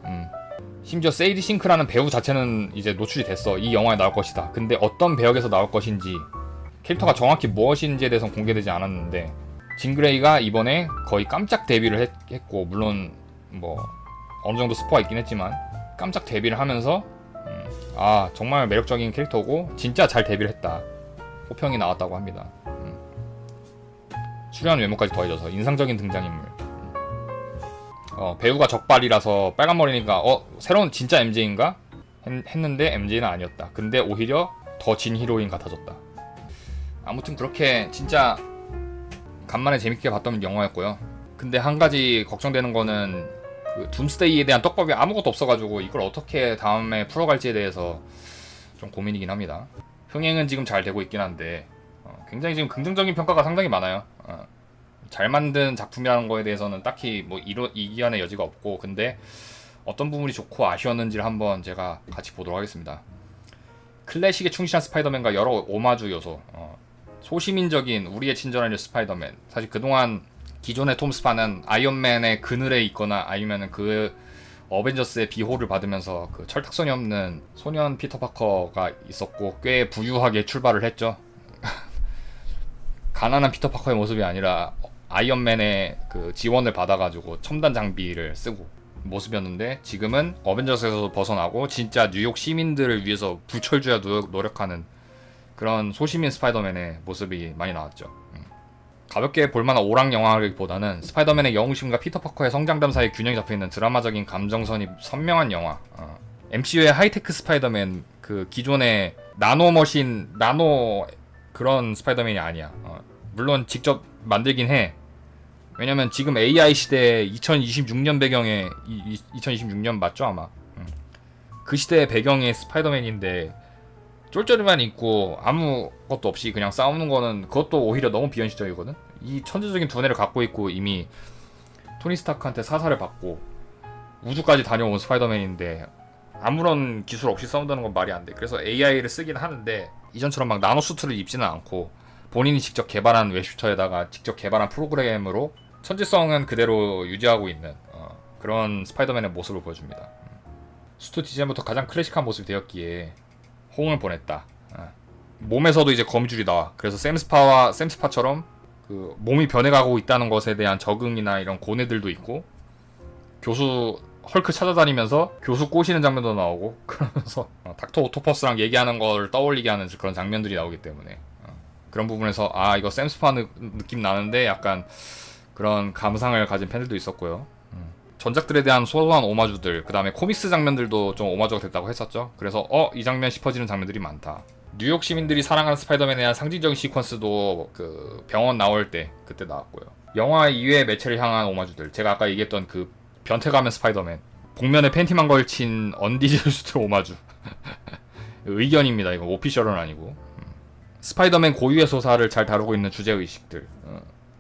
심지어 세이디 싱크라는 배우 자체는 이제 노출이 됐어. 이 영화에 나올 것이다. 근데 어떤 배역에서 나올 것인지, 캐릭터가 정확히 무엇인지에 대해서는 공개되지 않았는데 진그레이가 이번에 거의 깜짝 데뷔를 했고, 물론 뭐 어느 정도 스포가 있긴 했지만 깜짝 데뷔를 하면서 정말 매력적인 캐릭터고 진짜 잘 데뷔를 했다, 호평이 나왔다고 합니다. 수려한 외모까지 더해져서 인상적인 등장인물. 배우가 적발이라서 빨간머리니까 새로운 진짜 MJ인가? 했는데 MJ는 아니었다. 근데 오히려 더 진 히로인 같아졌다. 아무튼 그렇게 진짜 간만에 재밌게 봤던 영화였고요. 근데 한 가지 걱정되는 거는 그 둠스데이에 대한 떡밥이 아무것도 없어가지고 이걸 어떻게 다음에 풀어갈지에 대해서 좀 고민이긴 합니다. 흥행은 지금 잘 되고 있긴 한데 굉장히 지금 긍정적인 평가가 상당히 많아요. 잘 만든 작품이라는 거에 대해서는 딱히 뭐 이기한의 여지가 없고, 근데 어떤 부분이 좋고 아쉬웠는지를 한번 제가 같이 보도록 하겠습니다. 클래식에 충실한 스파이더맨과 여러 오마주 요소, 소시민적인 우리의 친절한 스파이더맨. 사실 그동안 기존의 톰 스파는 아이언맨의 그늘에 있거나 아니면은 그 어벤져스의 비호를 받으면서 그 철딱선이 없는 소년 피터 파커가 있었고 꽤 부유하게 출발을 했죠. 가난한 피터 파커의 모습이 아니라 아이언맨의 그 지원을 받아가지고 첨단 장비를 쓰고 모습이었는데, 지금은 어벤져스에서 벗어나고 진짜 뉴욕 시민들을 위해서 불철주야 노력하는 그런 소시민 스파이더맨의 모습이 많이 나왔죠. 가볍게 볼만한 오락 영화라기보다는 스파이더맨의 영웅심과 피터 파커의 성장담 사이에 균형이 잡혀있는 드라마적인 감정선이 선명한 영화. MCU의 하이테크 스파이더맨, 그 기존의 나노머신, 나노 그런 스파이더맨이 아니야. 물론 직접 만들긴 해. 왜냐면 지금 AI 시대에 2026년 배경에 2026년 맞죠 아마. 그 시대의 배경의 스파이더맨인데 쫄쫄이만 있고 아무것도 없이 그냥 싸우는 거는, 그것도 오히려 너무 비현실적이거든. 이 천재적인 두뇌를 갖고 있고 이미 토니 스타크한테 사살을 받고 우주까지 다녀온 스파이더맨인데 아무런 기술 없이 싸운다는 건 말이 안 돼. 그래서 AI를 쓰긴 하는데 이전처럼 막 나노 수트를 입지는 않고 본인이 직접 개발한 웹슈터에다가 직접 개발한 프로그램으로 천재성은 그대로 유지하고 있는 그런 스파이더맨의 모습을 보여줍니다. 수트 디자인부터 가장 클래식한 모습이 되었기에 호응을 보냈다. 몸에서도 이제 거미줄이 나와. 그래서 샘스파처럼 그 몸이 변해가고 있다는 것에 대한 적응이나 이런 고뇌들도 있고, 교수 헐크 찾아다니면서 교수 꼬시는 장면도 나오고, 그러면서 닥터 오토퍼스랑 얘기하는 걸 떠올리게 하는 그런 장면들이 나오기 때문에 그런 부분에서 이거 샘스파 느낌 나는데 약간 그런 감상을 가진 팬들도 있었고요. 전작들에 대한 소소한 오마주들, 그 다음에 코믹스 장면들도 좀 오마주가 됐다고 했었죠. 그래서 이 장면 싶어지는 장면들이 많다. 뉴욕 시민들이 사랑하는 스파이더맨에 대한 상징적인 시퀀스도 그 병원 나올 때 그때 나왔고요. 영화 이외의 매체를 향한 오마주들, 제가 아까 얘기했던 그 변태가면 스파이더맨, 복면에 팬티만 걸친 언디젤 수트 오마주. 의견입니다. 이거 오피셜은 아니고. 스파이더맨 고유의 소사를 잘 다루고 있는 주제의식들,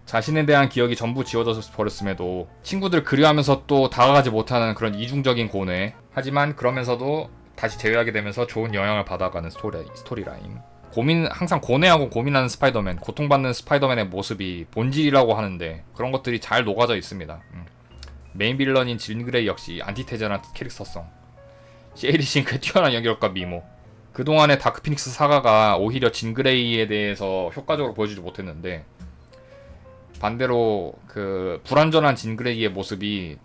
자신에 대한 기억이 전부 지워져서 버렸음에도 친구들 그리워하면서 또 다가가지 못하는 그런 이중적인 고뇌, 하지만 그러면서도 다시 재회하게 되면서 좋은 영향을 받아가는 스토리라인. 항상 고뇌하고 고민하는 스파이더맨, 고통받는 스파이더맨의 모습이 본질이라고 하는데 그런 것들이 잘 녹아져 있습니다. 메인 빌런인 진 그레이 역시 안티테제나 캐릭터성, 셰이리 싱크의 뛰어난 연기력과 미모. 그동안의 다크 피닉스 사가가 오히려 진 그레이에 대해서 효과적으로 보여주지 못했는데, 반대로 그 불완전한 진 그레이의 모습이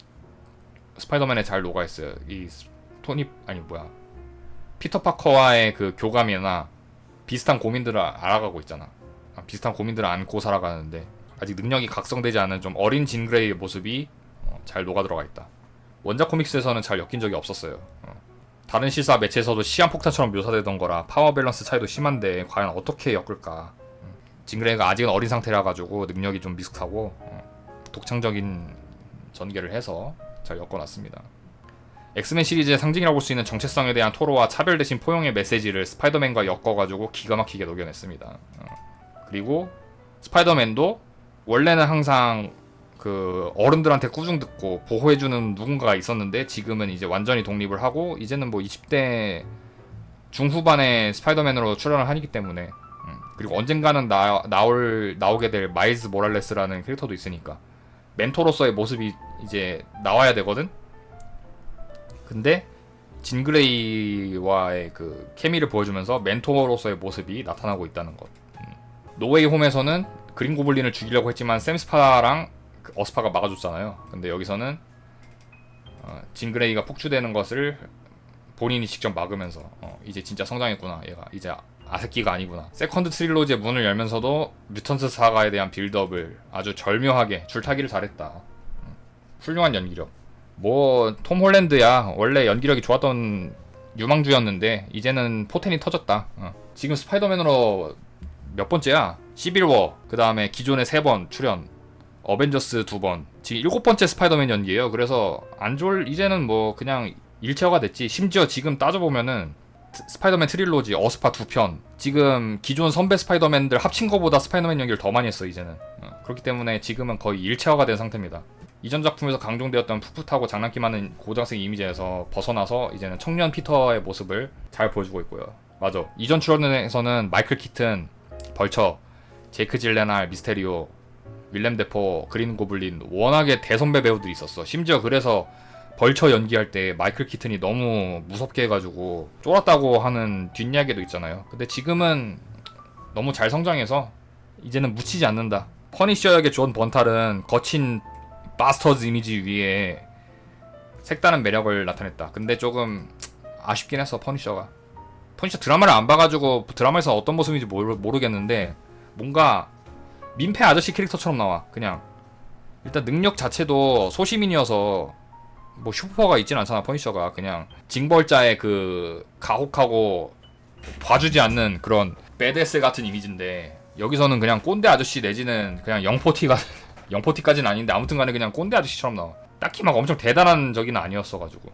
스파이더맨에 잘 녹아있어요. 피터 파커와의 그 교감이나 비슷한 고민들을 알아가고 있잖아. 비슷한 고민들을 안고 살아가는데 아직 능력이 각성되지 않은 좀 어린 진 그레이의 모습이 잘 녹아들어가 있다. 원작 코믹스에서는 잘 엮인 적이 없었어요. 다른 실사 매체에서도 시한폭탄처럼 묘사되던 거라 파워 밸런스 차이도 심한데 과연 어떻게 엮을까. 진 그레이가 아직은 어린 상태라 가지고 능력이 좀 미숙하고 독창적인 전개를 해서 잘 엮어놨습니다. 엑스맨 시리즈의 상징이라고 볼 수 있는 정체성에 대한 토로와 차별 대신 포용의 메시지를 스파이더맨과 엮어가지고 기가 막히게 녹여냈습니다. 그리고 스파이더맨도 원래는 항상 그 어른들한테 꾸중 듣고 보호해주는 누군가가 있었는데 지금은 이제 완전히 독립을 하고 이제는 뭐 20대 중후반의 스파이더맨으로 출연을 하기 때문에, 그리고 언젠가는 나오게 될 마일즈 모랄레스라는 캐릭터도 있으니까 멘토로서의 모습이 이제 나와야 되거든. 근데 진 그레이와의 그 케미를 보여주면서 멘토로서의 모습이 나타나고 있다는 것. 노웨이 홈에서는 그린 고블린을 죽이려고 했지만 샘스파랑 어스파가 막아줬잖아요. 근데 여기서는 진 그레이가 폭주되는 것을 본인이 직접 막으면서 이제 진짜 성장했구나, 얘가 이제 아새끼가 아니구나. 세컨드 트릴로지의 문을 열면서도 뮤턴트 사가에 대한 빌드업을 아주 절묘하게 줄타기를 잘했다. 훌륭한 연기력. 뭐 톰 홀랜드야 원래 연기력이 좋았던 유망주였는데 이제는 포텐이 터졌다. 지금 스파이더맨으로 몇 번째야? 시빌워, 그 다음에 기존에 3번 출연, 어벤져스 2번, 지금 7번째 스파이더맨 연기예요. 그래서 이제는 뭐 그냥 일체화가 됐지. 심지어 지금 따져보면은 스파이더맨 트릴로지, 어스파 2편, 지금 기존 선배 스파이더맨들 합친 거보다 스파이더맨 연기를 더 많이 했어 이제는. 그렇기 때문에 지금은 거의 일체화가 된 상태입니다. 이전 작품에서 강조되었던 풋풋하고 장난기 많은 고등학생 이미지에서 벗어나서 이제는 청년 피터의 모습을 잘 보여주고 있고요. 맞아, 이전 출연에서는 마이클 키튼, 벌처, 제이크 질레날, 미스테리오, 윌렘 데포, 그린 고블린, 워낙에 대선배 배우들이 있었어. 심지어 그래서 벌처 연기할 때 마이클 키튼이 너무 무섭게 해가지고 쫄았다고 하는 뒷이야기도 있잖아요. 근데 지금은 너무 잘 성장해서 이제는 묻히지 않는다. 퍼니셔에게 존 번탈은 거친 바스터즈 이미지 위에 색다른 매력을 나타냈다. 근데 조금 아쉽긴 했어. 퍼니셔 드라마를 안 봐가지고 드라마에서 어떤 모습인지 모르겠는데 뭔가 민폐 아저씨 캐릭터처럼 나와. 그냥 일단 능력 자체도 소시민이어서 뭐 슈퍼가 있진 않잖아. 퍼니셔가 그냥 징벌자의 그 가혹하고 봐주지 않는 그런 배드에스 같은 이미지인데, 여기서는 그냥 꼰대 아저씨 내지는 그냥 영포티까지는 아닌데 아무튼간에 그냥 꼰대 아저씨처럼 나와. 딱히 막 엄청 대단한 적이는 아니었어가지고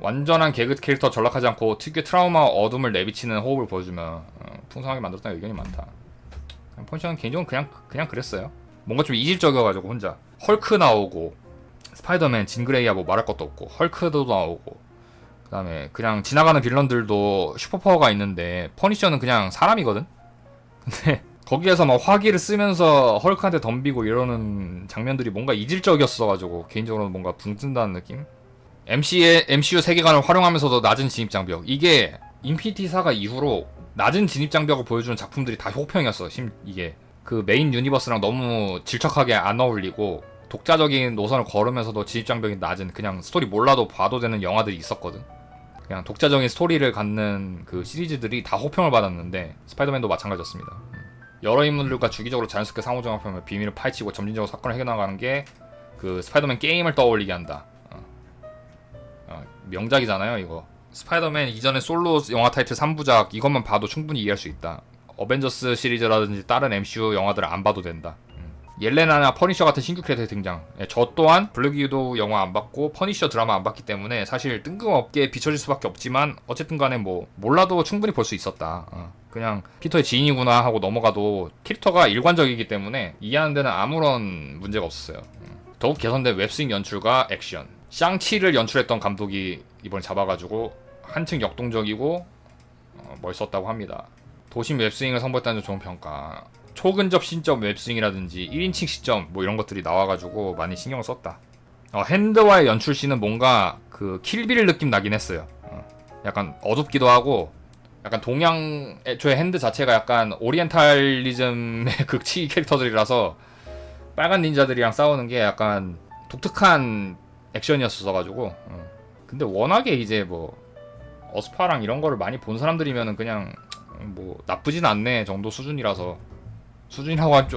완전한 개그 캐릭터 전락하지 않고 특유의 트라우마 어둠을 내비치는 호흡을 보여주면 풍성하게 만들었다는 의견이 많다. 퍼니셔는 개인적으로 그냥 그랬어요. 뭔가 좀 이질적이어가지고 혼자 헐크 나오고 스파이더맨 진그레이야 뭐 말할 것도 없고 헐크도 나오고 그 다음에 그냥 지나가는 빌런들도 슈퍼파워가 있는데 퍼니셔는 그냥 사람이거든? 근데 거기에서 막 화기를 쓰면서 헐크한테 덤비고 이러는 장면들이 뭔가 이질적이었어가지고 개인적으로는 뭔가 붕 뜬다는 느낌? MCU 세계관을 활용하면서도 낮은 진입장벽. 이게 인피니티 사가 이후로 낮은 진입장벽을 보여주는 작품들이 다 혹평이었어. 이게 그 메인 유니버스랑 너무 질척하게 안 어울리고 독자적인 노선을 걸으면서도 진입장벽이 낮은, 그냥 스토리 몰라도 봐도 되는 영화들이 있었거든. 그냥 독자적인 스토리를 갖는 그 시리즈들이 다 호평을 받았는데 스파이더맨도 마찬가지였습니다. 여러 인물들과 주기적으로 자연스럽게 상호작용하며 비밀을 파헤치고 점진적으로 사건을 해결나가는 게 그 스파이더맨 게임을 떠올리게 한다. 명작이잖아요 이거. 스파이더맨 이전의 솔로 영화 타이틀 3부작 이것만 봐도 충분히 이해할 수 있다. 어벤져스 시리즈라든지 다른 MCU 영화들을 안 봐도 된다. 옐레나나 퍼니셔 같은 신규 캐릭터의 등장. 저 또한 블랙 위도우 영화 안 봤고 퍼니셔 드라마 안 봤기 때문에 사실 뜬금없게 비춰질 수밖에 없지만 어쨌든 간에 뭐 몰라도 충분히 볼 수 있었다. 그냥 피터의 지인이구나 하고 넘어가도 캐릭터가 일관적이기 때문에 이해하는 데는 아무런 문제가 없었어요. 더욱 개선된 웹스윙 연출과 액션. 샹치를 연출했던 감독이 이번에 잡아가지고 한층 역동적이고 멋있었다고 합니다. 도심 웹스윙을 선보였다는 좋은 평가. 초근접 신점 웹스윙이라든지 1인칭 시점 뭐 이런 것들이 나와가지고 많이 신경을 썼다. 핸드와의 연출씬은 뭔가 그 킬빌 느낌 나긴 했어요. 약간 어둡기도 하고 약간 동양, 애초에 핸드 자체가 약간 오리엔탈리즘의 극치 캐릭터들이라서 빨간 닌자들이랑 싸우는 게 약간 독특한 액션이었어가지고 근데 워낙에 이제 뭐 어스파랑 이런 거를 많이 본 사람들이면은 그냥 뭐 나쁘진 않네 정도 수준이라고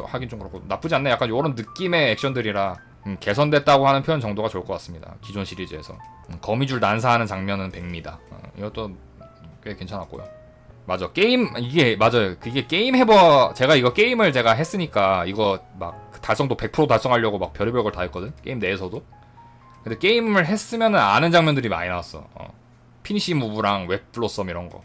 하긴 좀 그렇고 나쁘지 않네 약간 요런 느낌의 액션들이라 개선됐다고 하는 표현 정도가 좋을 것 같습니다. 기존 시리즈에서 거미줄 난사하는 장면은 100미다. 이것도 꽤 괜찮았고요. 맞아, 게임 이게 맞아요. 그게 게임 제가 이거 게임을 제가 했으니까 이거 막 달성도 100% 달성하려고 막 별의별 걸 다 했거든. 게임 내에서도. 근데 게임을 했으면은 아는 장면들이 많이 나왔어. 피니시 무브랑 웹블로썸 이런 거.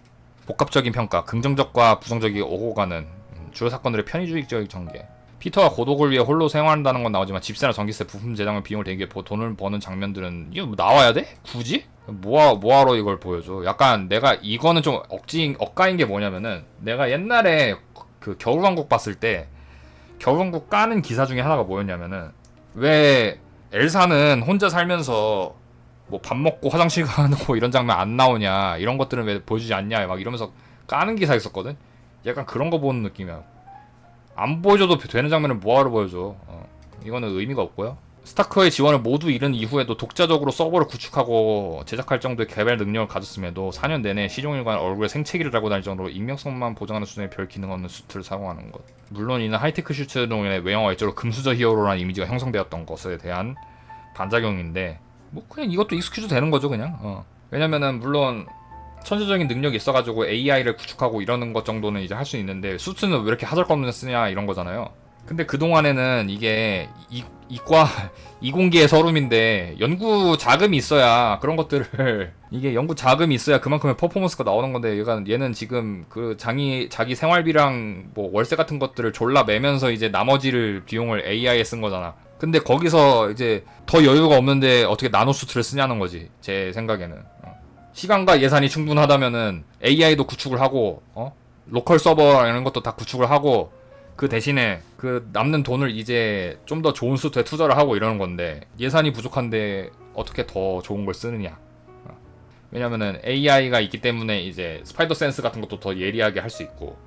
복합적인 평가, 긍정적과 부정적이 오고 가는 주요 사건들의 편의주의적 전개. 피터가 고독을 위해 홀로 생활한다는 건 나오지만 집세나 전기세, 부품 제작물 비용을 대기 위해 돈을 버는 장면들은 이거 뭐 나와야 돼? 굳이? 뭐하러 이걸 보여줘? 약간 내가 이거는 좀 억까인 게 뭐냐면은 내가 옛날에 그 겨울왕국 봤을 때 겨울왕국 까는 기사 중에 하나가 뭐였냐면은 왜 엘사는 혼자 살면서 뭐 밥 먹고 화장실 가고 이런 장면 안 나오냐, 이런 것들은 왜 보여주지 않냐 막 이러면서 까는 기사 있었거든. 약간 그런 거 보는 느낌이야. 안 보여줘도 되는 장면을 뭐하러 보여줘. 이거는 의미가 없고요. 스타크의 지원을 모두 잃은 이후에도 독자적으로 서버를 구축하고 제작할 정도의 개발 능력을 가졌음에도 4년 내내 시종일관 얼굴에 생채기를 달고 다닐 정도로 익명성만 보장하는 수준의 별 기능 없는 수트를 사용하는 것. 물론 이는 하이테크 슈트로 인해 외형과 외적으로 금수저 히어로라는 이미지가 형성되었던 것에 대한 반작용인데 뭐 그냥 이것도 익스큐즈 되는 거죠 그냥. 왜냐면은 물론 천재적인 능력이 있어가지고 AI를 구축하고 이러는 것 정도는 이제 할 수 있는데 수트는 왜 이렇게 하잘것없는 쓰냐 이런 거잖아요. 근데 그동안에는 이게 이공계의 서름인데 연구 자금이 있어야 그런 것들을 이게 연구 자금이 있어야 그만큼의 퍼포먼스가 나오는 건데 얘는 지금 그 자기 생활비랑 뭐 월세 같은 것들을 졸라 매면서 이제 나머지를 비용을 AI에 쓴 거잖아. 근데 거기서 이제 더 여유가 없는데 어떻게 나노수트를 쓰냐는 거지 제 생각에는. 시간과 예산이 충분하다면은 AI도 구축을 하고 로컬 서버 이런 것도 다 구축을 하고 그 대신에 그 남는 돈을 이제 좀 더 좋은 수트에 투자를 하고 이러는 건데 예산이 부족한데 어떻게 더 좋은 걸 쓰느냐. 왜냐면은 AI가 있기 때문에 이제 스파이더 센스 같은 것도 더 예리하게 할 수 있고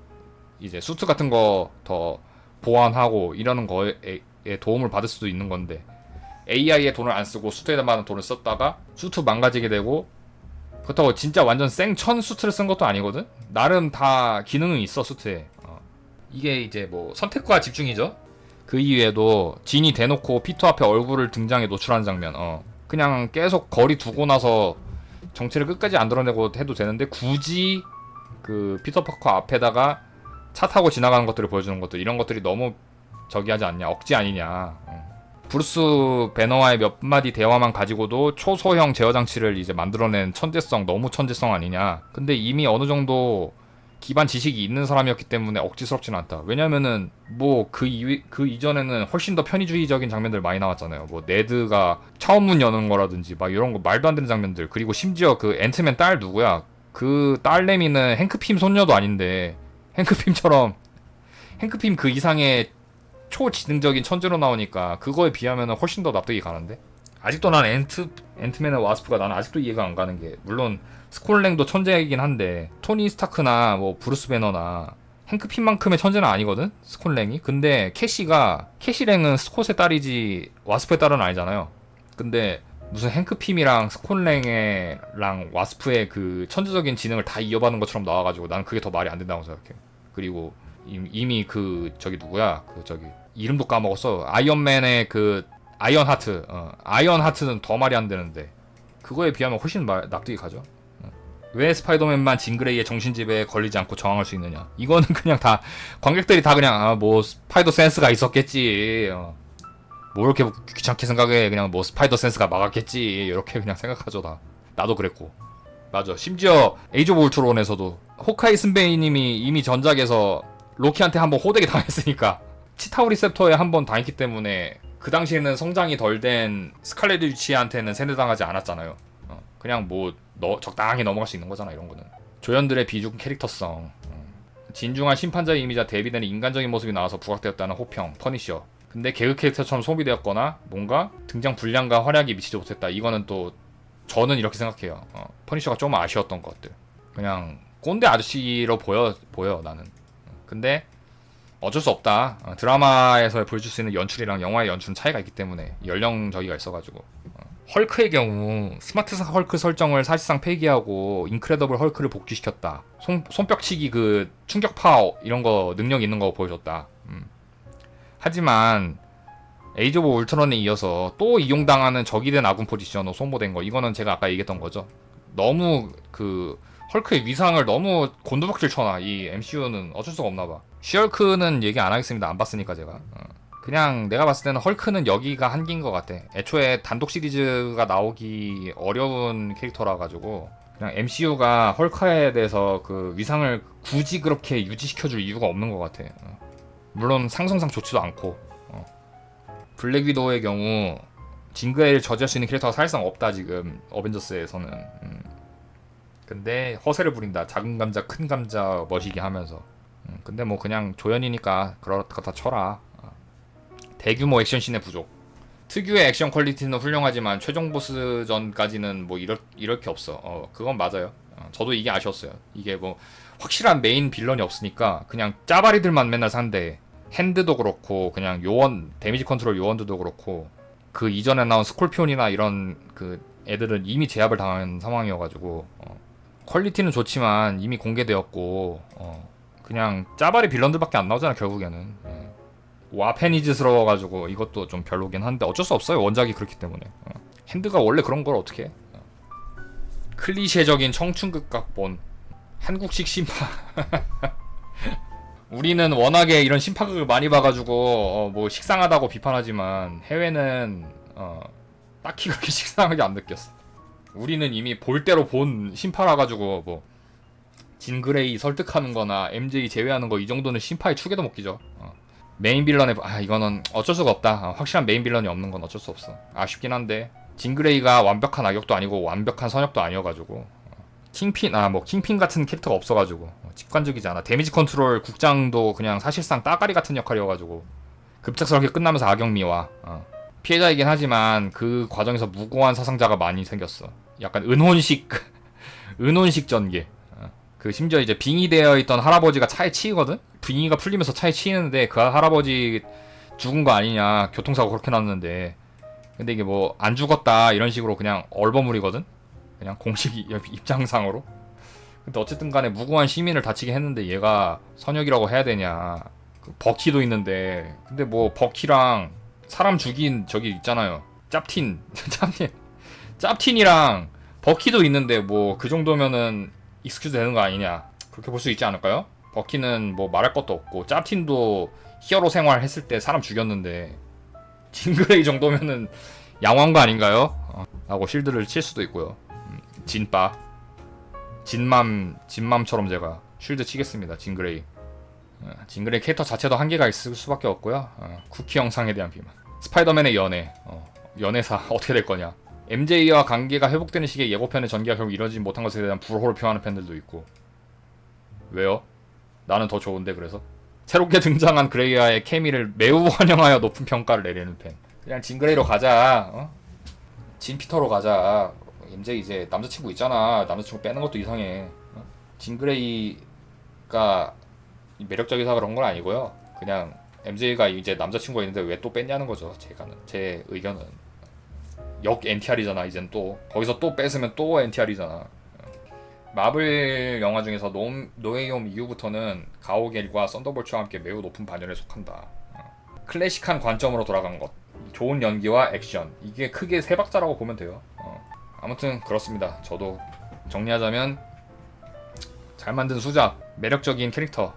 이제 수트 같은 거 더 보완하고 이러는 거에 도움을 받을 수도 있는 건데 AI에 돈을 안 쓰고 수트에만 돈을 썼다가 수트 망가지게 되고 그렇다고 진짜 완전 생천 수트를 쓴 것도 아니거든? 나름 다 기능은 있어 수트에. 이게 이제 뭐 선택과 집중이죠. 그 이외에도 진이 대놓고 피터 앞에 얼굴을 등장해 노출하는 장면. 그냥 계속 거리 두고 나서 정체를 끝까지 안 드러내고 해도 되는데 굳이 그 피터 파커 앞에다가 차 타고 지나가는 것들을 보여주는 것들 이런 것들이 너무 저기 하지 않냐, 억지 아니냐. 브루스 배너와의 몇 마디 대화만 가지고도 초소형 제어 장치를 이제 만들어낸 천재성, 너무 천재성 아니냐. 근데 이미 어느 정도 기반 지식이 있는 사람이었기 때문에 억지스럽진 않다. 왜냐면은 뭐 그 이전에는 훨씬 더 편의주의적인 장면들 많이 나왔잖아요. 뭐 네드가 차원문 여는 거라든지 막 이런 거 말도 안 되는 장면들. 그리고 심지어 그 앤트맨 딸 누구야? 그 딸내미는 행크 핌 손녀도 아닌데 행크 핌 그 이상의 초지능적인 천재로 나오니까 그거에 비하면 훨씬 더 납득이 가는데 아직도 난 앤트맨의 와스프가 나는 아직도 이해가 안 가는 게 물론 스콜랭도 천재이긴 한데 토니 스타크나 뭐 브루스 배너나 행크 핀만큼의 천재는 아니거든 스콜랭이. 근데 캐시랭은 스콧의 딸이지 와스프의 딸은 아니잖아요. 근데 무슨 행크 핌이랑 스콜랭이랑 와스프의 그 천재적인 지능을 다 이어받는 것처럼 나와가지고 나는 그게 더 말이 안 된다고 생각해. 그리고 이미 그 저기 누구야 그 저기 이름도 까먹었어. 아이언맨의 그 아이언하트 아이언하트는 더 말이 안 되는데 그거에 비하면 훨씬 납득이 가죠. 왜 스파이더맨만 진그레이의 정신지배에 걸리지 않고 저항할 수 있느냐. 이거는 그냥 다 관객들이 다 그냥 뭐 스파이더 센스가 있었겠지. 뭐 이렇게 귀찮게 생각해. 그냥 뭐 스파이더 센스가 막았겠지 이렇게 그냥 생각하죠 다. 나도 그랬고. 맞아. 심지어 에이즈 오브 울트론에서도 호카이 스베이님이 이미 전작에서 로키한테 한번 호되게 당했으니까 치타우 리셉터에 한번 당했기 때문에 그 당시에는 성장이 덜 된 스칼렛 위치한테는 세뇌당하지 않았잖아요. 그냥 뭐 적당히 넘어갈 수 있는 거잖아 이런 거는. 조연들의 비중 캐릭터성, 진중한 심판자의 이미지와 대비되는 인간적인 모습이 나와서 부각되었다는 호평, 퍼니셔. 근데 개그 캐릭터처럼 소비되었거나 뭔가 등장 분량과 활약이 미치지 못했다. 이거는 또 저는 이렇게 생각해요. 퍼니셔가 좀 아쉬웠던 것들. 그냥 꼰대 아저씨로 보여 나는. 근데 어쩔 수 없다. 드라마에서 보여줄 수 있는 연출이랑 영화의 연출은 차이가 있기 때문에 연령 저기가 있어가지고. 헐크의 경우 스마트 헐크 설정을 사실상 폐기하고 인크레더블 헐크를 복귀시켰다. 손뼉치기 그 충격파 이런 거 능력 있는 거 보여줬다. 하지만 에이즈 오브 울트론에 이어서 또 이용당하는 적이 된 아군 포지션으로 소모된 거 이거는 제가 아까 얘기했던 거죠. 너무 그 헐크의 위상을 너무 곤두박질 쳐놔. 이 MCU는 어쩔 수가 없나봐. 시헐크는 얘기 안 하겠습니다. 안 봤으니까 제가. 그냥 내가 봤을 때는 헐크는 여기가 한계인 것 같아. 애초에 단독 시리즈가 나오기 어려운 캐릭터라 가지고 그냥 MCU가 헐크에 대해서 그 위상을 굳이 그렇게 유지시켜줄 이유가 없는 것 같아. 물론 상성상 좋지도 않고. 블랙 위도우의 경우 징그레이를 저지할 수 있는 캐릭터가 사실상 없다 지금 어벤져스에서는. 근데 허세를 부린다. 작은 감자 큰 감자 멋이게 하면서. 근데 뭐 그냥 조연이니까 그렇다 쳐라. 대규모 액션씬의 부족. 특유의 액션 퀄리티는 훌륭하지만 최종 보스전까지는 뭐 이럴 게 없어. 그건 맞아요. 저도 이게 아쉬웠어요. 이게 뭐 확실한 메인 빌런이 없으니까 그냥 짜바리들만 맨날 산대. 핸드도 그렇고 그냥 요원 데미지 컨트롤 요원들도 그렇고 그 이전에 나온 스콜피온이나 이런 그 애들은 이미 제압을 당한 상황이어가지고 퀄리티는 좋지만 이미 공개되었고 그냥 짜바리 빌런들밖에 안 나오잖아 결국에는. 와페니즈스러워가지고 이것도 좀 별로긴 한데 어쩔 수 없어요. 원작이 그렇기 때문에. 핸드가 원래 그런 걸 어떻게 해. 클리셰적인 청춘극 각본 한국식 심파. 우리는 워낙에 이런 심파극을 많이 봐가지고 뭐 식상하다고 비판하지만 해외는 딱히 그렇게 식상하게 안 느꼈어. 우리는 이미 볼 대로 본 심파라 가지고 뭐 진그레이 설득하는 거나 MJ 제외하는 거 이 정도는 심파의 축에도 못 끼죠. 메인 빌런에 이거는 어쩔 수가 없다. 확실한 메인 빌런이 없는 건 어쩔 수 없어. 아쉽긴 한데 진그레이가 완벽한 악역도 아니고 완벽한 선역도 아니어가지고 킹핀 같은 캐릭터가 없어가지고 직관적이지 않아. 데미지 컨트롤 국장도 그냥 사실상 따가리 같은 역할이어가지고 급작스럽게 끝나면서 악역미와 피해자이긴 하지만 그 과정에서 무고한 사상자가 많이 생겼어. 약간 은혼식 전개. 그 심지어 이제 빙의되어 있던 할아버지가 차에 치이거든? 빙의가 풀리면서 차에 치이는데 그 할아버지 죽은 거 아니냐, 교통사고 그렇게 났는데. 근데 이게 뭐 안 죽었다 이런 식으로 그냥 얼버무리거든. 그냥 공식 입장상으로. 근데 어쨌든 간에 무고한 시민을 다치게 했는데 얘가 선역이라고 해야 되냐. 그 버키도 있는데, 근데 뭐 버키랑 사람 죽인 저기 있잖아요, 짭틴 짭틴이랑 버키도 있는데 뭐 그 정도면은 익스큐즈 되는 거 아니냐, 그렇게 볼 수 있지 않을까요? 버키는 뭐 말할 것도 없고 짭틴도 히어로 생활 했을 때 사람 죽였는데 징그레이 정도면은 양호한 거 아닌가요? 하고 실드를 칠 수도 있고요. 진빠 진맘처럼 제가 쉴드 치겠습니다. 징그레이. 징그레이 캐릭터 자체도 한계가 있을 수밖에 없고요. 쿠키 영상에 대한 비만. 스파이더맨의 연애. 연애사 어떻게 될 거냐. MJ와 관계가 회복되는 시기에 예고편의 전개가 결국 이뤄지지 못한 것에 대한 불호를 표하는 팬들도 있고. 왜요? 나는 더 좋은데. 그래서 새롭게 등장한 그레이와의 케미를 매우 환영하여 높은 평가를 내리는 팬. 그냥 징그레이로 가자. 진 피터로 가자. MJ 이제 남자친구 있잖아. 남자친구 빼는 것도 이상해. 징그레이가 매력적이서 그런 건 아니고요. 그냥 MJ가 이제 남자친구가 있는데 왜 또 뺐냐는 거죠. 제 의견은 역 NTR이잖아. 이젠 또 거기서 또 뺐으면 또 NTR이잖아. 마블 영화 중에서 노웨이홈 이후부터는 가오갤과 썬더볼츠와 함께 매우 높은 반열에 속한다. 클래식한 관점으로 돌아간 것, 좋은 연기와 액션, 이게 크게 세 박자라고 보면 돼요. 아무튼 그렇습니다. 저도 정리하자면 잘 만든 수작, 매력적인 캐릭터,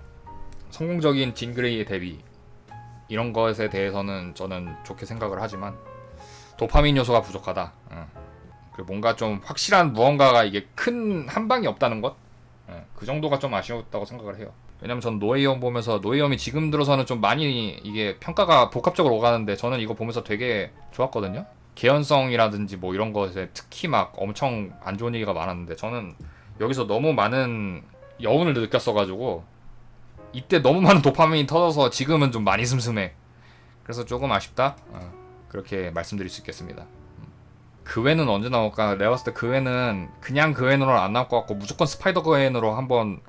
성공적인 징그레이의 데뷔, 이런 것에 대해서는 저는 좋게 생각을 하지만 도파민 요소가 부족하다. 그리고 뭔가 좀 확실한 무언가가 이게 큰 한방이 없다는 것, 그 정도가 좀 아쉬웠다고 생각을 해요. 왜냐면 전 노웨이홈 보면서, 노웨이홈이 지금 들어서는 좀 많이 이게 평가가 복합적으로 오가는데 저는 이거 보면서 되게 좋았거든요. 개연성이라든지 뭐 이런 것에 특히 막 엄청 안 좋은 얘기가 많았는데 저는 여기서 너무 많은 여운을 느꼈어가지고 이때 너무 많은 도파민이 터져서 지금은 좀 많이 슴슴해. 그래서 조금 아쉽다, 그렇게 말씀드릴 수 있겠습니다. 그 외는 언제 나올까? 내가 봤을 때 그 외는 그냥 그 외는 안 나올 것 같고 무조건 스파이더 그 외으로 한번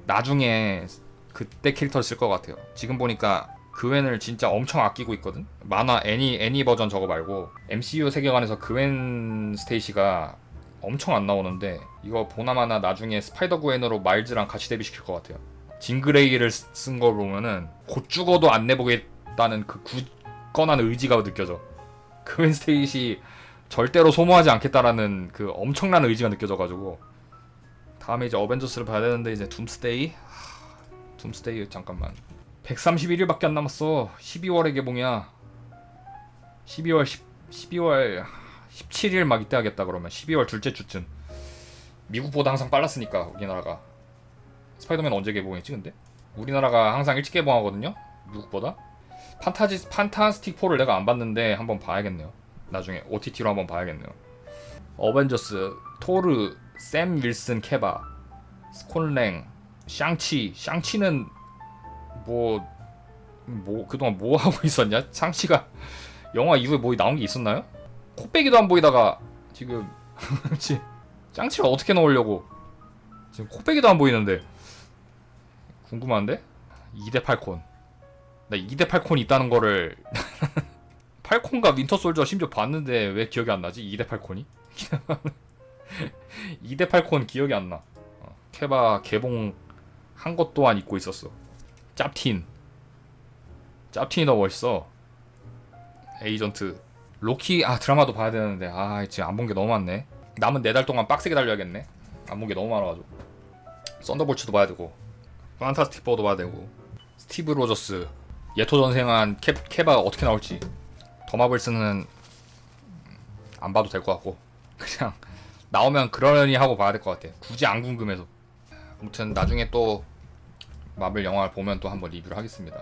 나중에 그때 캐릭터를 쓸 것 같아요. 지금 보니까 그웬을 진짜 엄청 아끼고 있거든. 만화 애니 버전 저거 말고 MCU 세계관에서 그웬 스테이시가 엄청 안 나오는데 이거 보나마나 나중에 스파이더 그웬으로 마일즈랑 같이 데뷔시킬 것 같아요. 징그레이를 쓴 거 보면은 곧 죽어도 안 내보겠다는 그 굳건한 의지가 느껴져. 그웬 스테이시 절대로 소모하지 않겠다라는 그 엄청난 의지가 느껴져가지고. 다음에 이제 어벤져스를 봐야 되는데 이제 둠스데이 잠깐만 131일밖에 안 남았어. 12월에 개봉이야. 12월 17일 막 이때 하겠다. 그러면 12월 둘째 주쯤. 미국보다 항상 빨랐으니까 우리나라가. 스파이더맨 언제 개봉했지 근데? 우리나라가 항상 일찍 개봉하거든요, 미국보다. 판타스틱 4를 내가 안 봤는데 한번 봐야겠네요. 나중에 OTT로 한번 봐야겠네요. 어벤져스, 토르, 샘 윌슨 케바, 스콜랭, 샹치는 뭐 그동안 뭐 하고 있었냐? 샹치가 영화 이후에 뭐 나온 게 있었나요? 코빼기도 안 보이다가 지금 샹치를 어떻게 넣으려고 지금 코빼기도 안 보이는데 궁금한데? 2대 팔콘. 나 2대 팔콘이 있다는 거를 팔콘과 윈터 솔저 심지어 봤는데 왜 기억이 안 나지? 2대 팔콘이? 2대 팔콘 기억이 안 나. 케바 개봉 한 것 또한 잊고 있었어. 짭틴이 너무 멋있어. 에이전트 로키. 드라마도 봐야 되는데 지금 안 본 게 너무 많네. 남은 4달 동안 빡세게 달려야겠네. 안 본 게 너무 많아가지고. 썬더볼츠도 봐야 되고 판타스틱 4도 봐야 되고 스티브 로저스 예토전생한 케바 어떻게 나올지. 더마블스는 안 봐도 될 것 같고 그냥 나오면 그러려니 하고 봐야 될 것 같아. 굳이 안 궁금해서. 아무튼 나중에 또 마블 영화를 보면 또 한번 리뷰를 하겠습니다.